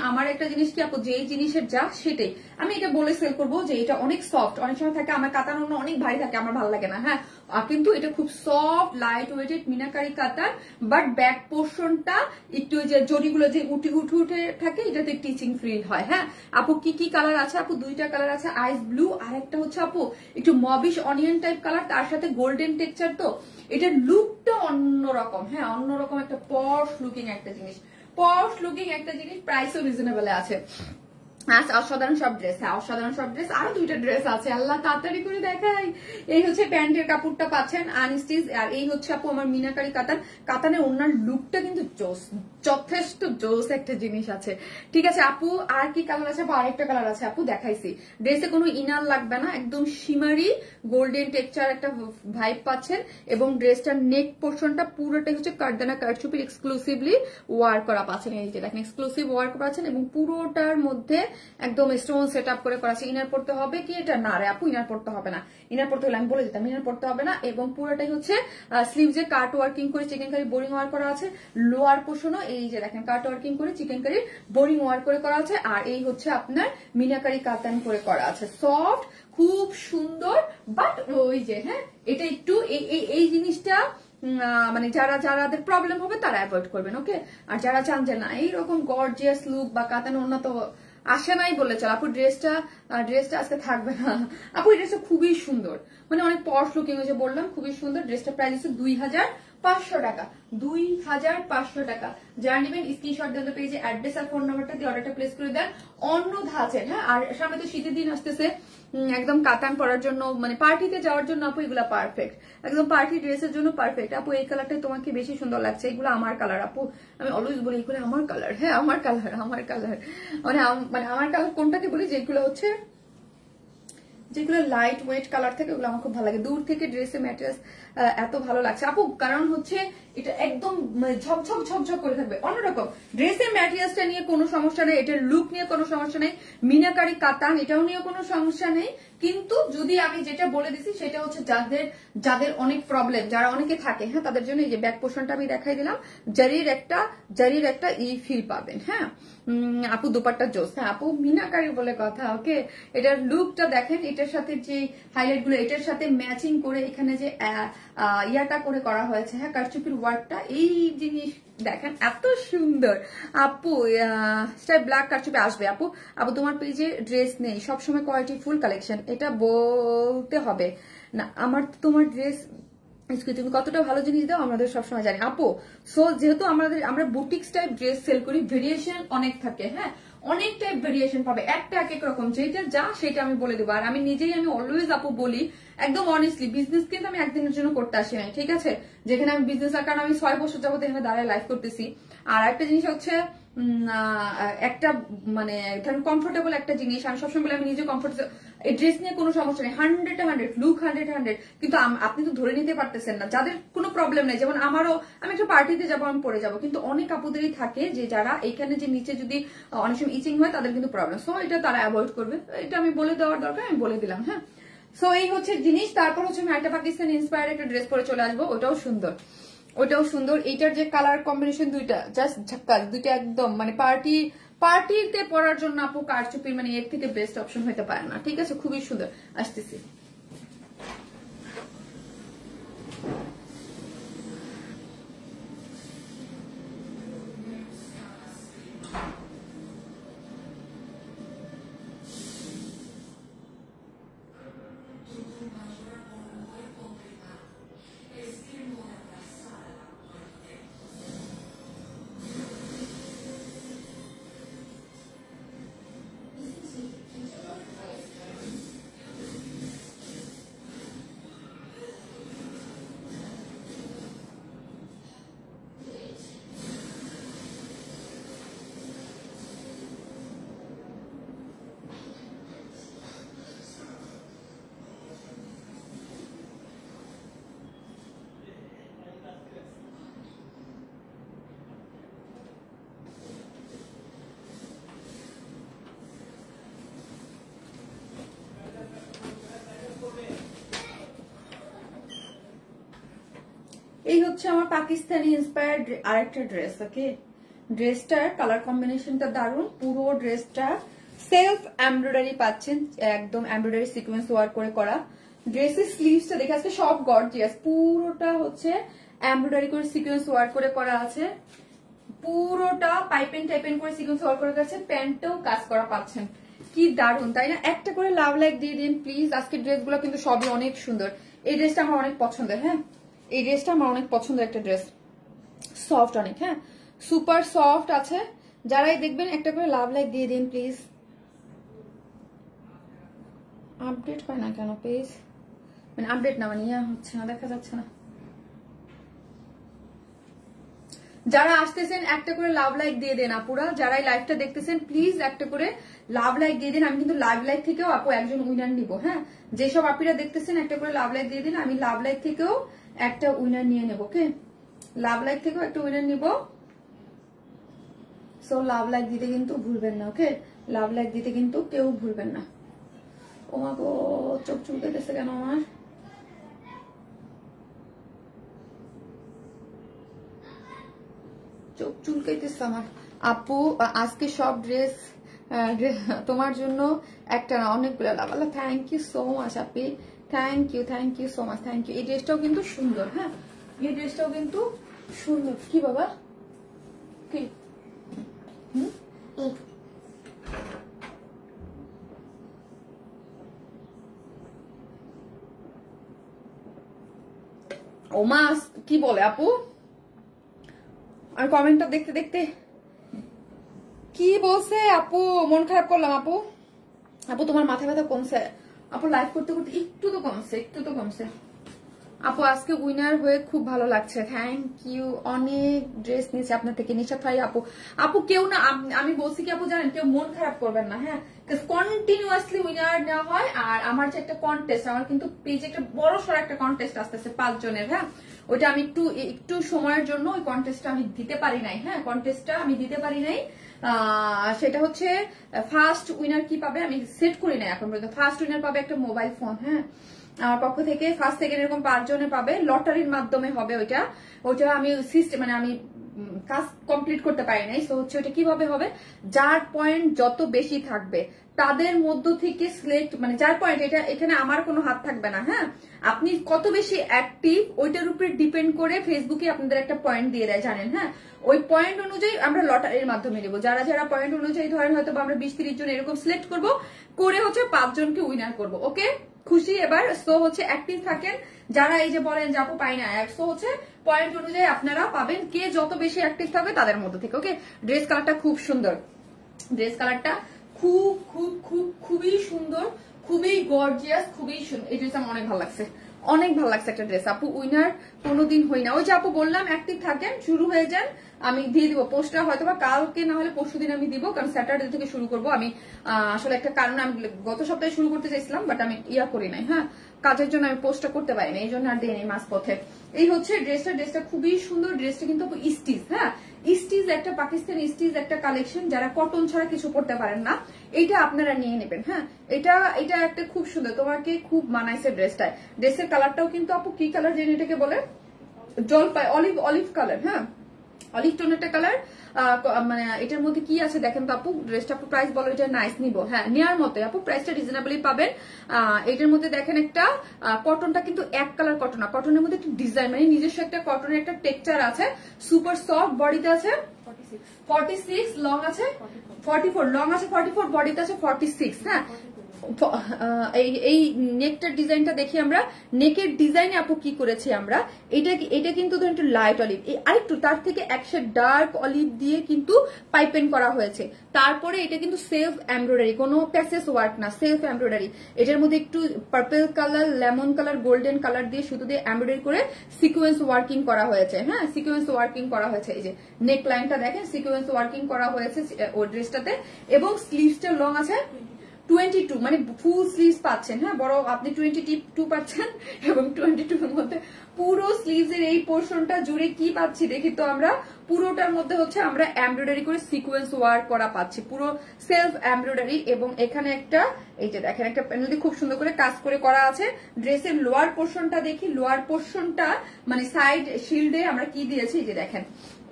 আমার একটা জিনিস কি আপু, যে জিনিসের যা সেটাই আমি এটা বলে সেল করবো যে এটা অনেক সফট। অনেক সময় থাকে আমার কাতান ওড়না অনেক ভারী থাকে, আমার ভালো লাগে না। হ্যাঁ, কিন্তু এটা খুব সফট লাইট ওয়েটেড মিনাকারি কাতান, বাট ব্যাক পোর্শনটা একটু যে জড়িগুলো যে উঠে থাকে এটাতে টিচিং ফিল হয়। হ্যাঁ আপু, কি কালার আছে আপু? 2টা কালার আছে, আইস ব্লু আর একটা হচ্ছে আপু একটু মবিশ অনিয়ন টাইপ কালার, তার সাথে গোল্ডেন টেক্সচার। তো এটার লুকটা অন্যরকম। হ্যাঁ, অন্যরকম একটা পশ লুকিং একটা জিনিস, প্রাইসও রিজনেবল আছে। অসাধারণ সব ড্রেস, হ্যাঁ অসাধারণ সব ড্রেস। আরো 2টা ড্রেস আছে, আল্লাহ তাড়াতাড়ি করে দেখাই। এই হচ্ছে প্যান্টের কাপড়টা পাচ্ছেন আনস্টিচ, আর এই হচ্ছে আপু আমার মিনাকারি কাতান। কাতানের ওনার লুকটা কিন্তু জোস, যথেষ্ট জোস একটা জিনিস আছে, ঠিক আছে আপু? আর কি কালার আছে আপু? আরেকটা কালার আছে আপু, দেখাইছি। ড্রেসে কোনো ইনার লাগবে না, একদম শিমারি গোল্ডেন টেক্সচার একটা ভাইব পাচ্ছেন, এবং ড্রেসটার নেক পোর্শনটা পুরোটাই হচ্ছে কারদানা কারচুপির এক্সক্লুসিভলি ওয়ার্ক করা পাচ্ছেন। এই যে দেখেন এক্সক্লুসিভ ওয়ার্ক পাচ্ছেন, এবং পুরোটার মধ্যে একদম স্টোন সেট আপ করে করা আছে। ইনার পড়তে হবে কি? এটা না রে আপু, ইনার পড়তে হবে না, ইনার পড়তে হলে আমি বলে দিতাম, ইনার পড়তে হবে না। এবং পুরোটাই হচ্ছে স্লিভসে কাট ওয়ার্কিং করে চিকেন কারি বোরিং ওয়ার্ক করা আছে। লোয়ার পোর্শনও এই যে দেখেন কাট ওয়ার্কিং করে চিকেন কারি বোরিং ওয়ার্ক করে করা আছে, আর এই হচ্ছে আপনার মিনাকারি কাতান করে করা আছে। সফট, খুব সুন্দর, বাট ওই যে হ্যাঁ এটা একটু এই জিনিসটা মানে যারাদের প্রবলেম হবে তারা অ্যাভয়েড করবেন, ওকে? আর যারা চান যে না এইরকম গর্জিয়াস লুক বা কাতান ওড়না তো আসে নাই বলে চল আপু, ড্রেসটা আজকে থাকবে না আপু। এই ড্রেসটা খুবই সুন্দর, মানে অনেক পশ লুকিং হয়েছে, বললাম খুবই সুন্দর। ড্রেসটা প্রাইস হচ্ছে 2500 টাকা, 2500 টাকা। যারা নেবেন স্ক্রিনশট দেন, পেজে অ্যাড্রেস আর ফোন নাম্বারটা দিয়ে অর্ডারটা প্লেস করে দেন। অন্যথা আছেন, হ্যাঁ। আর সামনে তো শীতের দিন আসতেছে, একদম কাতান পরার জন্য, মানে পার্টিতে যাওয়ার জন্য আপু এগুলা পারফেক্ট, একদম পার্টি ড্রেসের জন্য পারফেক্ট আপু। এই কালারটাই তোমাকে বেশি সুন্দর লাগছে, এগুলো আমার কালার আপু। আমি অলওয়েজ বলি এগুলো আমার কালার, হ্যাঁ আমার কালার, মানে আমার কালার কোনটাকে বলি, যেগুলো হচ্ছে যেগুলো লাইট ওয়েট কালার থাকে ওগুলো আমার খুব ভালো লাগে। দূর থেকে ড্রেসের ম্যাটেরিয়ালস এত ভালো লাগছে আপু, কারণ হচ্ছে এটা একদম ঝকঝক করে থাকবে, অন্যরকম। ড্রেসের ম্যাটেরিয়ালসটা নিয়ে কোনো সমস্যা নেই, এটার লুক নিয়ে কোনো সমস্যা নেই, মিনাকারি কাতান এটাও নিয়ে কোনো সমস্যা নেই। কিন্তু যদি আমি যেটা বলে দিছি সেটা হচ্ছে যাদের অনেক প্রবলেম, যারা অনেকে থাকে, হ্যাঁ তাদের জন্য এই যে ব্যাক পোর্শনটা আমি দেখাই দিলাম, জারির একটা ফিল পাবেন। হ্যাঁ আপু দুপাট্টা জোস, হ্যাঁ আপু মিনাকারি বলে কথা, ওকে? এটার লুকটা দেখেন, এটার সাথে যে হাইলাইট গুলো এটার সাথে ম্যাচিং করে এখানে যে ইয়াটা করে করা হয়েছে, হ্যাঁ কারচুপির ওয়ার্কটা, এই জিনিস দেখেন এত সুন্দর আপু। স্টাইল ব্ল্যাক কারচুপি আসবে আপু। তোমার পেজে ড্রেস নেই, সবসময় কোয়ালিটি ফুল কালেকশন, এটা বলতে হবে না। তোমার ড্রেস তুমি কতটা ভালো জিনিস দাও আমাদের সবসময় জানি আপু। সো যেহেতু আমরা বুটিক্স টাইপ ড্রেস সেল করি, ভেরিয়েশন অনেক থাকে, হ্যাঁ অনেক টাইপ ভেরিয়েশন পাবে, একটা এক এক রকম, যেটা যা সেটা আমি বলে দেবো। আর আমি অলওয়েজ আপু বলি একদম অনেস্টলি, বিজনেস কিন্তু আমি একদিনের জন্য করতে আসি নাই, ঠিক আছে? যেখানে আমি বিজনেস, কারণ আমি 6 বছর যাবত এখানে দাঁড়ায় লাইফ করতেছি। আর একটা জিনিস হচ্ছে একটা মানে ধরেন কমফোর্টেবল একটা জিনিস, আমি সবসময় বলি আমি নিজে কমফোর্টেবল, এই ড্রেস নিয়ে কোনো সমস্যা নেই, 100 লুক 100, কিন্তু আপনি তো ধরে নিতে পারতেছেন না, যাদের কোনো প্রবলেম নেই। যেমন আমারও, আমি একটা পার্টিতে যাবো, আমি পরে যাবো, কিন্তু অনেক আপুদেরই থাকে যে যারা এখানে যে নিচে যদি অনেক সময় ইচিং হয় তাদের কিন্তু প্রবলেম, সো এটা তারা অ্যাভয়েড করবে, এটা আমি বলে দেওয়ার দরকার, আমি বলে দিলাম, হ্যাঁ। সো এই হচ্ছে জিনিস। তারপর হচ্ছে আমি একটা পাকিস্তান ইন্সপায়ার্ড একটা ড্রেস পরে চলে আসবো, ওটাও সুন্দর। এইটার যে কালার কম্বিনেশন দুইটা জাস্ট ঝাক্কাস, দুইটা একদম মানে পার্টিতে পরার জন্য আপু কারচুপির মানে এর থেকে বেস্ট অপশন হতে পারে না। ঠিক আছে, খুবই সুন্দর। আসতেছি। এই হচ্ছে আমার পাকিস্তানি ইন্সপায়ার্ড আরেকটা ড্রেস। ওকে, ড্রেসটার কালার কম্বিনেশনটা দারুণ। পুরো ড্রেসটা সেলফ এমব্রয়ডারি পাচ্ছেন, একদম এমব্রয়ডারি সিকোয়েন্স ওয়ার্ক করে করা। ড্রেসের স্লিভসটা দেখে আজকে সব গর্জিয়াস, পুরোটা হচ্ছে এমব্রয়ডারি করে সিকোয়েন্স ওয়ার্ক করে করা আছে। পুরোটা পাইপেন টাইপেন করে সিকোয়েন্স ওয়ার্ক করে আছে। প্যান্টটাও কাজ করা পাচ্ছেন, কি দারুণ তাই না? একটা করে লাভ লাইক দিয়ে দিন প্লিজ। আজকের ড্রেসগুলো কিন্তু সবই অনেক সুন্দর। এই ড্রেসটা আমার অনেক পছন্দের। হ্যাঁ, এই ড্রেসটা আমার অনেক পছন্দের একটা ড্রেস, সফট অনেক। হ্যাঁ, সুপার সফট আছে। যারাই দেখবেন একটা করে লাভ লাইক দিয়ে দিন প্লিজ। আপডেট হয় না কেন পেজ? মানে আপডেট না, মানে ইয়া হচ্ছে না, দেখা যাচ্ছে না। যারা আসতেছেন একটা করে লাভ লাইক দিয়ে দেন আপুরা। যারাই লাইভটা দেখতেছেন প্লিজ একটা করে লাভ লাইক দিয়ে দিন। আমি কিন্তু লাভ লাইক থেকেও আপু একজন উইনার নিব। হ্যাঁ, যেসব আপুরা দেখতেছেন একটা করে লাভ লাইক দিয়ে দিন। আমি লাভ লাইক থেকেও একটা উইনার নিয়ে নেব। ওকে, লাভ লাইক থেকেও একটা উইনার নিব। সো লাভ লাইক দিতে কিন্তু ভুলবেন না। ওকে, লাভ লাইক দিতে কিন্তু কেউ ভুলবেন না। ও মা গো, চোখ চুলকাইতেছে কেন আমার? চোখ চুলকাইতেছে আমার। আপু আজকে সব ড্রেস তোমার জন্য একটা না, অনেকগুলো লাভ। আল্লাহ, থ্যাংক ইউ সো মাচ আপি, thank you so much, thank you. এই ড্রেসটাও কিন্তু সুন্দর। হ্যাঁ, এই ড্রেসটাও কিন্তু সুন্দর। কি বাবা, কি ও মা কি বলে আপু? আর কমেন্টটা দেখতে দেখতে কি বলছে আপু, মন খারাপ করলাম আপু। আপু তোমার মাথা ব্যথা কমছে? আপু লাইভ করতে করতে একটু তো কমছে, একটু তো কমছে। আপু আজকে উইনার হয়ে খুব ভালো লাগছে, থ্যাংক ইউ। অনেক ড্রেস নিয়েছি আপনার থেকে নিশাত ভাই। আপু আপু কেউ না, আমি বলছি কি আপু জানেন, কেউ মন খারাপ করবেন না। হ্যাঁ, কন্টিনিউয়াসলি উইনার নেওয়া হয়। আর আমার যে একটা কন্টেস্ট, আমার কিন্তু পেজে একটা বড় সড় একটা কন্টেস্ট আসতেছে 5 জনের। হ্যাঁ, ওইটা আমি একটু সময়ের জন্য ওই কন্টেস্টটা আমি দিতে পারি নাই। হ্যাঁ, কন্টেস্টটা আমি দিতে পারি নাই। সেটা হচ্ছে ফার্স্ট উইনার কি পাবে আমি সেট করি নাই এখন পর্যন্ত। ফার্স্ট উইনার পাবে একটা মোবাইল ফোন। হ্যাঁ, আমার পক্ষ থেকে ফার্স্ট সেকেন্ড এরকম 5 জনে পাবে। লটারির মাধ্যমে হবে ওইটা। আমি সিস্টেম মানে আমি কাজ কমপ্লিট করতে পারি নাই। সো হচ্ছে ওইটা কিভাবে হবে, যার পয়েন্ট যত বেশি থাকবে তাদের মধ্য থেকে সিলেক্ট, মানে যার পয়েন্ট, এটা এখানে আমার কোনো হাত থাকবে না। হ্যাঁ, আপনি কত বেশি অ্যাক্টিভ ওইটার উপরে ডিপেন্ড করে ফেসবুকে আপনাদের একটা পয়েন্ট দিয়ে দেয়, জানেন। হ্যাঁ, ওই পয়েন্ট অনুযায়ী আমরা লটারির মাধ্যমে নেবো। যারা যারা পয়েন্ট অনুযায়ী ধরেন হয়তো আমরা 20-30 জন এরকম সিলেক্ট করবো, করে হচ্ছে 5 জনকে উইনার করবো। ওকে, খুশি এবার? সো হচ্ছে অ্যাক্টিভ থাকেন যারা এই যে বলেন যাবো পাই না। সো হচ্ছে পয়েন্ট অনুযায়ী আপনারা পাবেন, কে যত বেশি অ্যাক্টিভ থাকবে তাদের মধ্যে থেকে। ওকে, ড্রেস কালারটা খুব সুন্দর, ড্রেস কালারটা খুব খুব খুব খুবই সুন্দর, খুবই গর্জিয়াস, খুবই সুন্দর। এই ড্রেসটা আমার অনেক ভালো লাগছে, অনেক ভালো লাগছে একটা ড্রেস। আপু উইনার কোনোদিন হই না। ওই যে আপু বললাম অ্যাক্টিভ থাকেন, শুরু হয়ে যান। আমি দিয়ে দিব পোস্টটা, হয়তো বা কালকে না হলে পরশু দিন আমি দিব, কারণ স্যাটারডে থেকে শুরু করবো আমি। আসলে একটা কারণে আমি গত সপ্তাহে শুরু করতে চাইছিলাম, বাট আমি করি নাই। হ্যাঁ, কাজের জন্য আমি পোস্টটা করতে পারিনি, এই জন্য আর দিই মাঝ পথে। এই হচ্ছে ড্রেসটা খুবই সুন্দর। ড্রেসটা কিন্তু স্টিচ। হ্যাঁ, স্টিচ একটা পাকিস্তানি স্টিচ একটা কালেকশন। যারা কটন ছাড়া কিছু পড়তে পারেন না, এইটা আপনারা নিয়ে নেবেন। হ্যাঁ, এটা একটা খুব সুন্দর, তোমাকে খুব মানাইছে ড্রেসটায়। ড্রেসের কালারটাও কিন্তু আপু কি কালার যেন এটাকে বলে, জলপাই অলিভ কালার। হ্যাঁ, অলিভ টোন একটা কালার। মানে এটার মধ্যে কি আছে দেখেন তো আপু, ড্রেসটা আপু প্রাইস বলো, এটা নাইস নিবো, হ্যাঁ নেওয়ার মতো আপু, প্রাইসটা রিজনেবলি পাবেন। এটার মধ্যে দেখেন একটা কটনটা কিন্তু এক কালার কটন না, কটনের মধ্যে একটা ডিজাইন, মানে নিজস্ব একটা কটনের একটা টেক্সচার আছে, সুপার সফট, বডিতে আছে 46, লং আছে 44, লং আছে 44, বডিতে আছে 46। হ্যাঁ এই নেকটার ডিজাইনটা দেখি আমরা, নেকের ডিজাইনে আপু কি করেছি আমরা, এটা কিন্তু ধরেন একটু লাইট অলিভ, আরেকটু তার থেকে একশো ডার্ক অলিভ দিয়ে কিন্তু পাইপেন করা হয়েছে। তারপরে এটা কিন্তু সেলফ এমব্রয়ডারি, কোনো প্যাসেজ ওয়ার্ক না, সেলফ এমব্রয়ডারি। এটার মধ্যে একটু purple colour, lemon colour, golden colour দিয়ে শুধু দিয়ে এমব্রয়ডারি করে সিকোয়েন্স ওয়ার্কিং করা হয়েছে। হ্যাঁ সিকোয়েন্স ওয়ার্কিং করা হয়েছে, এই যে নেক লাইনটা দেখেন সিকোয়েন্স ওয়ার্কিং করা হয়েছে ওই ড্রেসটাতে। এবং স্লিভসটা লং আছে 22, মানে ফুল স্লিভস পাচ্ছেন। হ্যাঁ বড় আপনি 22 পাচ্ছেন, এবং 22 এর মধ্যে পুরো স্লিভস এর এই পোর্শনটা জুড়ে কি পাচ্ছি দেখি তো আমরা, পুরোটার মধ্যে হচ্ছে আমরা এমব্রয়ডারি করে সিকোয়েন্স ওয়ার্ক করা পাচ্ছি, পুরো সেলফ এমব্রয়ডারি। এবং এখানে একটা এই যে দেখেন একটা প্যানেল দিয়ে খুব সুন্দর করে কাজ করে করা আছে। ড্রেসের লোয়ার পোর্শনটা দেখি, লোয়ার পোর্শনটা মানে সাইড শিল্ডে আমরা কি দিয়েছি, এই যে দেখেন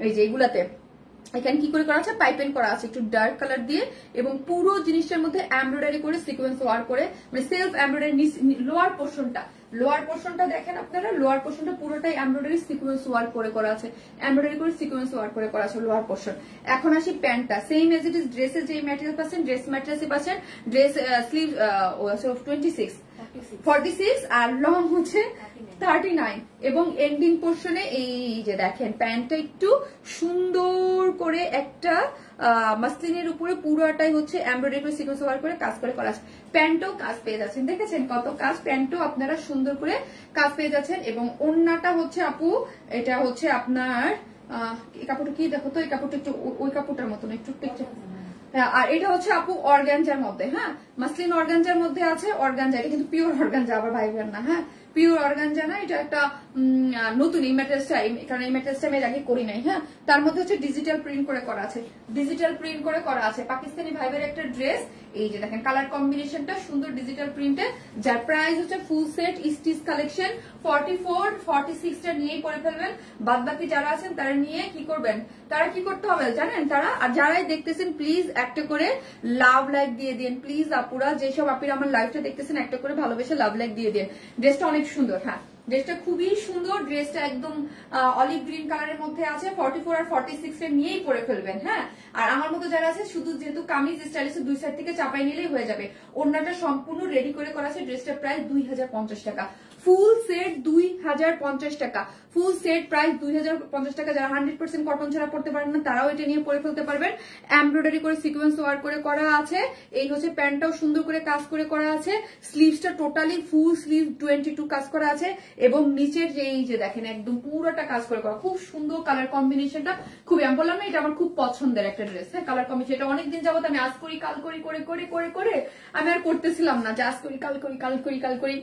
এই যে এগুলাতে এখানে কি করে করা আছে, পাইপেন করা আছে একটু ডার্ক কালার দিয়ে, এবং পুরো জিনিসটার মধ্যে এমব্রয়ডারি করে সিকোয়েন্স ওয়ার্ক করে, মানে সেলফ এমব্রয়ডারি। লোয়ার পোর্শনটা দেখেন আপনারা, লোয়ার পোর্শনটা পুরোটাই এমব্রয়ডারি সিকোয়েন্স ওয়ার্ক করে করা আছে, এমব্রয়ডারি করে সিকোয়েন্স ওয়ার্ক করে করা আছে লোয়ার পোর্শন। এখন আসি প্যান্টটা, সেম এজ ইট ইজ ড্রেসের যে ম্যাটেরিয়াল পাচ্ছেন, ড্রেস ম্যাটেরিয়ালই পাচ্ছেন, ড্রেস স্লিভ 46 আর লং হচ্ছে 39। এবং এন্ডিং পোর্শনে এই যে দেখেন প্যান্টটা একটু সুন্দর করে একটা মাসলিনের উপরে পুরোটাই হচ্ছে এমব্রয়ডারি করে সিকোয়েন্স ওয়ার্ক করে কাজ করে করা আছে। প্যান্টও কাজ পেয়ে যাচ্ছেন, দেখেছেন কত কাজ, প্যান্টও আপনারা সুন্দর করে কাজ পেয়ে যাচ্ছেন। এবং ওড়নাটা হচ্ছে আপু, এটা হচ্ছে আপনার এই কাপড়টা কি দেখো তো, এই কাপড়টা একটু ওই কাপড়টার মতন একটু টেক্সচার, আর এটা হচ্ছে আপু অর্গানজার মধ্যে, হ্যাঁ মাসলিন অর্গানজার মধ্যে আছে, অর্গানজা, এটা কিন্তু পিওর অর্গানজা আবার ভাই বোন না, হ্যাঁ পিওর অর্গানজা না, এটা একটা নতুন এই ম্যাটেরিয়ালসটা, কারণ এই ম্যাটেরিয়ালসটা আমি আগে করি নাই। হ্যাঁ তার মধ্যে হচ্ছে ডিজিটাল প্রিন্ট করে করা আছে, ডিজিটাল প্রিন্ট করে করা আছে পাকিস্তানি ভাইবের একটা ড্রেস। এই যে দেখেন কালার কম্বিনেশনটা সুন্দর ডিজিটাল প্রিন্টে, যার প্রাইস হচ্ছে ফুল সেট স্টিচ কালেকশন 44, 46 টা নিয়েই পরে ফেলবেন। বাদ বাকি যারা আছেন তারা নিয়ে কি করবেন, তারা কি করতে হবে জানেন, তারা আর যারাই দেখতেছেন প্লিজ একটা করে লাভ লাইক দিয়ে দিন প্লিজ আপুরা, যেসব আপিরা আমার লাইভটা দেখতেছেন একটা করে ভালোবেসে লাভ লাইক দিয়ে দিন। ড্রেসটা অনেক সুন্দর, হ্যাঁ ড্রেসটা খুবই সুন্দর, ড্রেসটা একদম অলিভ গ্রিন কালারের মধ্যে আছে, 44 আর 46 এর নিয়েই পরে ফেলবেন। হ্যাঁ আর আমার মতো যারা আছে শুধু যেহেতু কামিজ স্টাইলিশ দুই সাইড থেকে চাপাই নিলেই হয়ে যাবে। ওড়নাটা সম্পূর্ণ রেডি করে করা আছে, ড্রেসটা প্রায় 2050 টাকা, ফুল সেট 2050 টাকা, ফুল সেট প্রাইস 2050 টাকা। যারা 100% কটন ছাড়া পড়তে পারেন না তারাও এটা নিয়ে পরে ফেলতে পারবেন। এমব্রয়ডারি করে সিকোয়েন্স ওয়ার্ক করে করা আছে, এই হচ্ছে প্যান্টটাও সুন্দর করে কাজ করে করা আছে, স্লিভসটা টোটালি ফুল স্লিভ 22 কাজ করা আছে, এবং নিচের যে এই যে দেখেন একদম পুরোটা কাজ করে করা, খুব সুন্দর কালার কম্বিনেশনটা, খুবই আমি বললাম না এটা আমার খুব পছন্দের একটা ড্রেস। হ্যাঁ কালার কম্বিনেশন এটা অনেকদিন যাবত আমি আজ করি কাল করি করে করে করে করে আমি আর করতেছিলাম না, যে আজ করি কাল করি কাল করি কাল করি।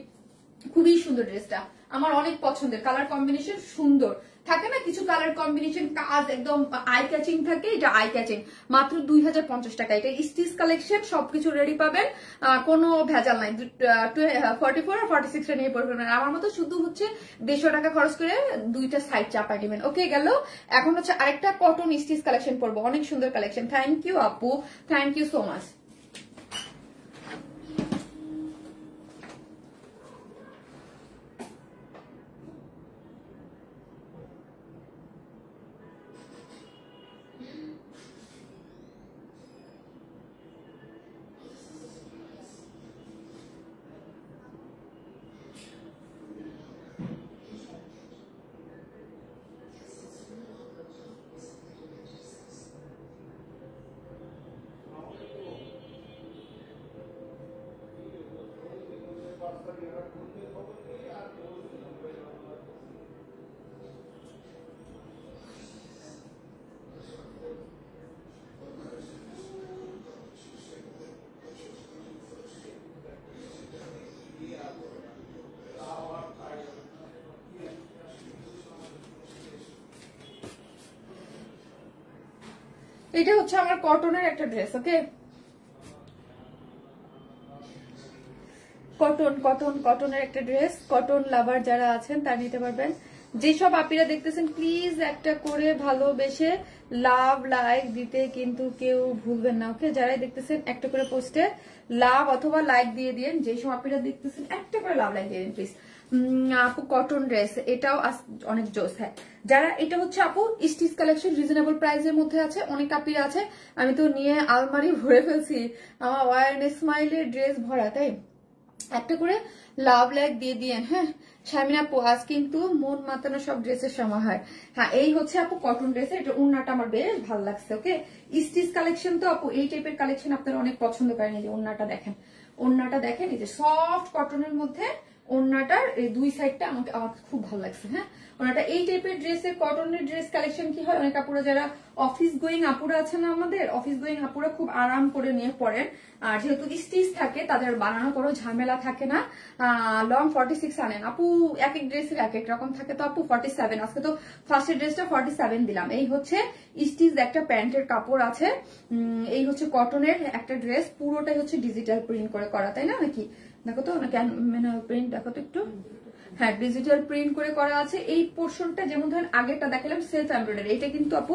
খুবই সুন্দর ড্রেসটা, আমার অনেক পছন্দের, কালার কম্বিনেশন সুন্দর থাকে না কিছু কালার কম্বিনেশন, কাজ একদম আই ক্যাচিং থাকে, এটা আই ক্যাচিং, মাত্র 2050 টাকা। এটা স্টিচ কালেকশন, সবকিছু রেডি পাবেন, কোনো ভেজাল নাই। 44 আর 46 টা নিয়ে পড়বেন, আমার মতো শুধু হচ্ছে 150 টাকা খরচ করে দুইটা সাইড চাপাই নেবেন। ওকে গেল, এখন হচ্ছে আরেকটা কটন স্টিচ কালেকশন পড়বো, অনেক সুন্দর কালেকশন। থ্যাংক ইউ আপু, থ্যাংক ইউ সো মাচ। এটা হচ্ছে আমার কটনের একটা ড্রেস। ওকে কটনের একটা ড্রেস, কটন লাভার যারা আছেন তারা নিতে পারবেন। যেসব আপিরা দেখতেছেন প্লিজ একটা করে ভালোবেসে লাভ লাইক দিতে কিন্তু কেউ ভুলবেন না, ওকে? যারাই দেখতেছেন একটা করে পোস্টে লাভ অথবা লাইক দিয়ে দিন। যেসব আপিরা দেখতেছেন একটা করে লাভ লাইক দিয়ে দিন প্লিজ। আপু কটন ড্রেস, এটাও অনেক জোস। হ্যাঁ, যারা এটা হচ্ছে আপু স্টিচ কালেকশন, রিজনেবল প্রাইসের মধ্যে আছে, অনেক আপিরা আছে। আমি তো নিয়ে আলমারি ভরে ফেলছি, আমার ওয়ার্ন স্মাইলের ড্রেস ভরা, তাই একটা করে লাভ লাইক দিয়ে দিয়েন। হ্যাঁ শারমিন আপু, আজ কিন্তু মন মাতানো সব ড্রেসের সমাহার। হ্যাঁ, এই হচ্ছে আপু কটন ড্রেসের, এটা ওড়নাটা আমার বেশ ভালো লাগছে। ওকে, স্টিচ কালেকশন তো আপু এই টাইপের কালেকশন আপনারা অনেক পছন্দ করেন। এই যে ওড়নাটা দেখেন, ওড়নাটা দেখেন, এই যে সফট কটনের মধ্যে ওড়নাটার এই দুই সাইডটা আমার খুব ভালো লাগছে। হ্যাঁ, ওনাটা এই টাইপের ড্রেসের কটনের ড্রেস কালেকশন কি হয়, অনেক আপুরা যারা অফিস গোয়িং আপুরা আছে না, আমাদের অফিস গোয়িং আপুরা খুব আরাম করে নিয়ে পড়েন। আর যেহেতু স্টিচ থাকে তাদের বানানো কোনো ঝামেলা থাকে না। লং 46 আনেন আপু, এক এক ড্রেসের এক এক রকম থাকে, তো আপু 47, আজকে তো ফার্স্টের ড্রেসটা 47 দিলাম। এই হচ্ছে স্টিচ একটা প্যান্টের কাপড় আছে, এই হচ্ছে কটনের একটা ড্রেস, পুরোটাই হচ্ছে ডিজিটাল প্রিন্ট করে করা, তাই না নাকি? দেখো তো প্রিন্ট দেখো তো একটু। হ্যাঁ, ডিজিটাল প্রিন্ট করে করা আছে। এই পোর্শনটা যেমন ধরেন আগেরটা দেখালাম সেলফ এমব্রয়ডারি, এটা কিন্তু আপু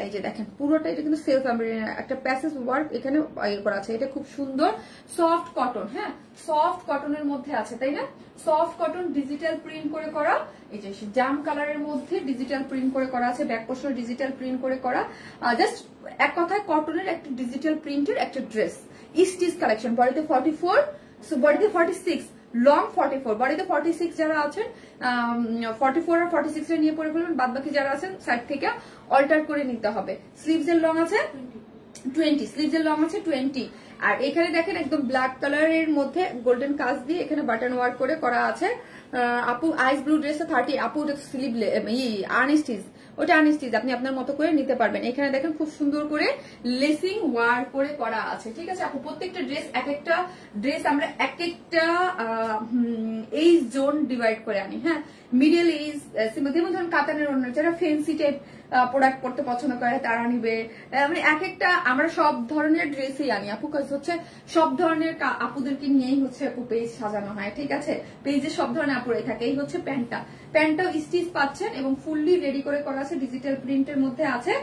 এই যে দেখেন পুরোটা এটা কিন্তু সেলফ এমব্রয়ডারি, একটা প্যাসেজ ওয়ার্ক এখানে করা আছে। এটা খুব সুন্দর সফট কটন। হ্যাঁ, সফট কটনের মধ্যে আছে, তাই না? সফট কটন ডিজিটাল প্রিন্ট করে করা, এই যে জাম কালারের মধ্যে ডিজিটাল প্রিন্ট করে করা আছে, ব্যাক পোর্শন ডিজিটাল প্রিন্ট করে করা। জাস্ট এক কথায় কটনের একটা ডিজিটাল প্রিন্টের একটা ড্রেস, স্টিচ কালেকশন। বডিতে 44, বডিতে 46, লং 44, বডিতে 46 যারা আছেন 44 আর 46 এর নিয়ে পরে ফেলবেন, বাদ বাকি যারা আছেন সাইড থেকে অল্টার করে নিতে হবে। স্লিভস এর লং আছে 20, স্লিভস এর লং আছে 20। আর এখানে দেখেন একদম ব্ল্যাক কালারের মধ্যে গোল্ডেন কাজ দিয়ে এখানে বাটন ওয়ার্ক করে করা আছে। আপু আইস ব্লু ড্রেসে 30, আপু স্লিভ আনস্টিচ, ওটা আনস্টিচ, আপনি আপনার মতো করে নিতে পারবেন। এখানে দেখেন খুব সুন্দর করে লেসিং ওয়ার্ক করে করা আছে, ঠিক আছে আপু? প্রত্যেকটা ড্রেস এক একটা ড্রেস আমরা এক একটা এইজ জোন ডিভাইড করে আনি। হ্যাঁ, মিডল এইজ, যেমন ধরুন কাতানের অন্য যারা ফেন্সি টাইপ প্রোডাক্ট পড়তে পছন্দ করে তারা নিবে, মানে এক একটা আমরা সব ধরনের ড্রেসই আনি আপু, হচ্ছে সব ধরনের আপুদেরকে নিয়েই হচ্ছে আপু পেজ সাজানো হয়, ঠিক আছে? পেজে সব ধরনের আপুরাই থাকে। এই হচ্ছে প্যান্টটাও স্টিচ পাচ্ছেন এবং ফুললি রেডি করে করা আছে, ডিজিটাল প্রিন্টের মধ্যে আছে।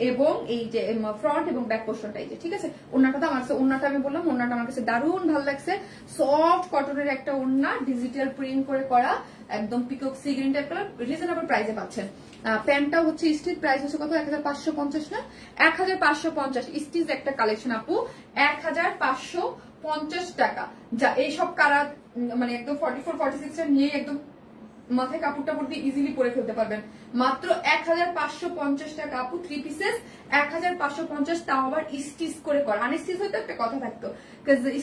এবং এই যে ফ্রন্ট এবং ব্যাক পোর্শনটা এই যে, ঠিক আছে? ওড়নাটা তো আমার কাছে, ওড়নাটা আমি বললাম ওড়নাটা আমার কাছে দারুণ ভালো লাগছে। সফট কটনের একটা ওড়না, ডিজিটাল প্রিন্ট করে করা, একদম peacock sea green type colour, reasonable প্রাইসে পাচ্ছেন। প্যান্টটাও হচ্ছে স্টিচ, প্রাইস হচ্ছে কত? 1550 না, 1550 স্টিচ একটা কালেকশন আপু, 1550 টাকা। যা এইসব কালার মানে একদম 44, 46 এর নিয়ে একদম মাথায় কাপড় টাপড় দিয়ে ইজিলি পরে ফেলতে পারবেন। মাত্র 1550 টাকা আপু, 3 পিসেস 1550, তাও আবার স্টিচ করে করা। আনস্টিচ হয়তো একটা কথা থাকতো,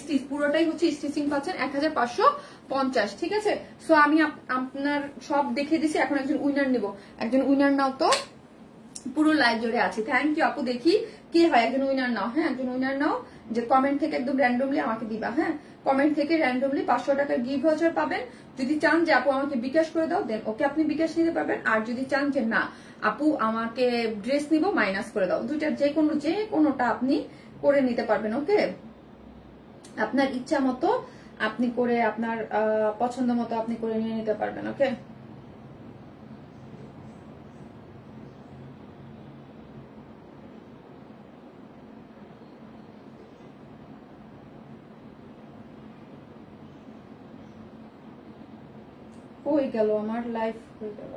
স্টিচ পুরোটাই হচ্ছে স্টিচিং পাচ্ছেন 1550, ঠিক আছে? সো আমি আপনার সব দেখিয়ে দিছি, এখন একজন উইনার নিব। একজন উইনার নাও তো, পুরো লাইভ জুড়ে আছে। থ্যাংক ইউ আপু, দেখি কে হয়, একজন উইনার নাও। হ্যাঁ, একজন উইনার নাও, যে কমেন্ট থেকে একদম র্যান্ডমলি আমাকে দিবা। হ্যাঁ, কমেন্ট থেকে র্যান্ডমলি 500 টাকার গিফট ভাউচার পাবেন। যদি চান যে আপু আমাকে বিকাশ করে দাও, দেন ওকে আপনি বিকাশ নিতে পারবেন। আর যদি চান যে না আপু আমাকে ড্রেস নিব, মাইনাস করে দাও, দুইটার যে কোনোটা আপনি করে নিতে পারবেন। ওকে, আপনার ইচ্ছা মতো আপনি করে, আপনার পছন্দ মতো আপনি করে নিয়ে নিতে পারবেন। ওকে, হয়ে গেল আমার লাইফ, হয়ে গেল।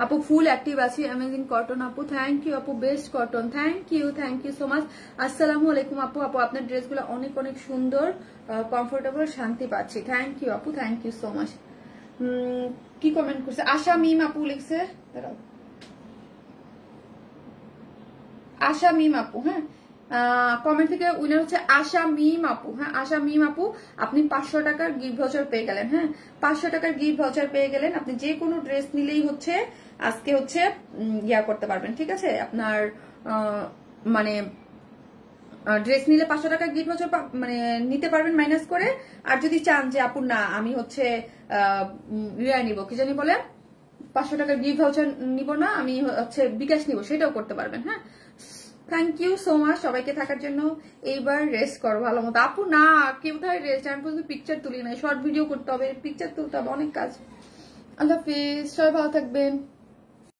আপু ফুল অ্যাক্টিভ আছি, অ্যামেজিং কটন আপু, থ্যাংক ইউ আপু, best cotton, thank you so much. আসসালামু আলাইকুম আপু, আপু আপনার ড্রেসগুলো অনেক অনেক সুন্দর, কমফোর্টেবল, শান্তি পাচ্ছি। থ্যাংক ইউ আপু, থ্যাংক ইউ সো মাচ। কি কমেন্ট করছে? আশা মিম আপু লিখছে, দাঁড়াও, আশা মিম আপু। হ্যাঁ, কমেন্ট থেকে উইনার হচ্ছে আশা মিম আপু। হ্যাঁ, আশা মিম আপু, আপনি 500 টাকার গিফট ভাউচার পেয়ে গেলেন। হ্যাঁ, 500 টাকার গিফট ভাউচার পেয়ে গেলেন। আপনি যে কোনো ড্রেস নিলেই হচ্ছে আজকে হচ্ছে ইয়া করতে পারবেন, ঠিক আছে? আপনার মানে ড্রেস নিলে 500 টাকার গিফট ভাউচার মানে নিতে পারবেন মাইনাস করে। আর যদি চান যে আপু না আমি হচ্ছে ইয়া নিব, কি জানি বলে, 500 টাকার গিফট ভাউচার নিব না, আমি হচ্ছে বিকাশ নিব, সেটাও করতে পারবেন। হ্যাঁ, থ্যাংক ইউ সো মাচ সবাইকে থাকার জন্য। এইবার রেস্ট করো ভালো মতো। আপু না কেউ কোথায় রেস্ট, আমি পর্যন্ত পিকচার তুলি নাই, শর্ট ভিডিও করতে হবে, পিকচার তুলতে হবে, অনেক কাজ। আল্লাহ হাফিজ, সবাই ভালো থাকবেন।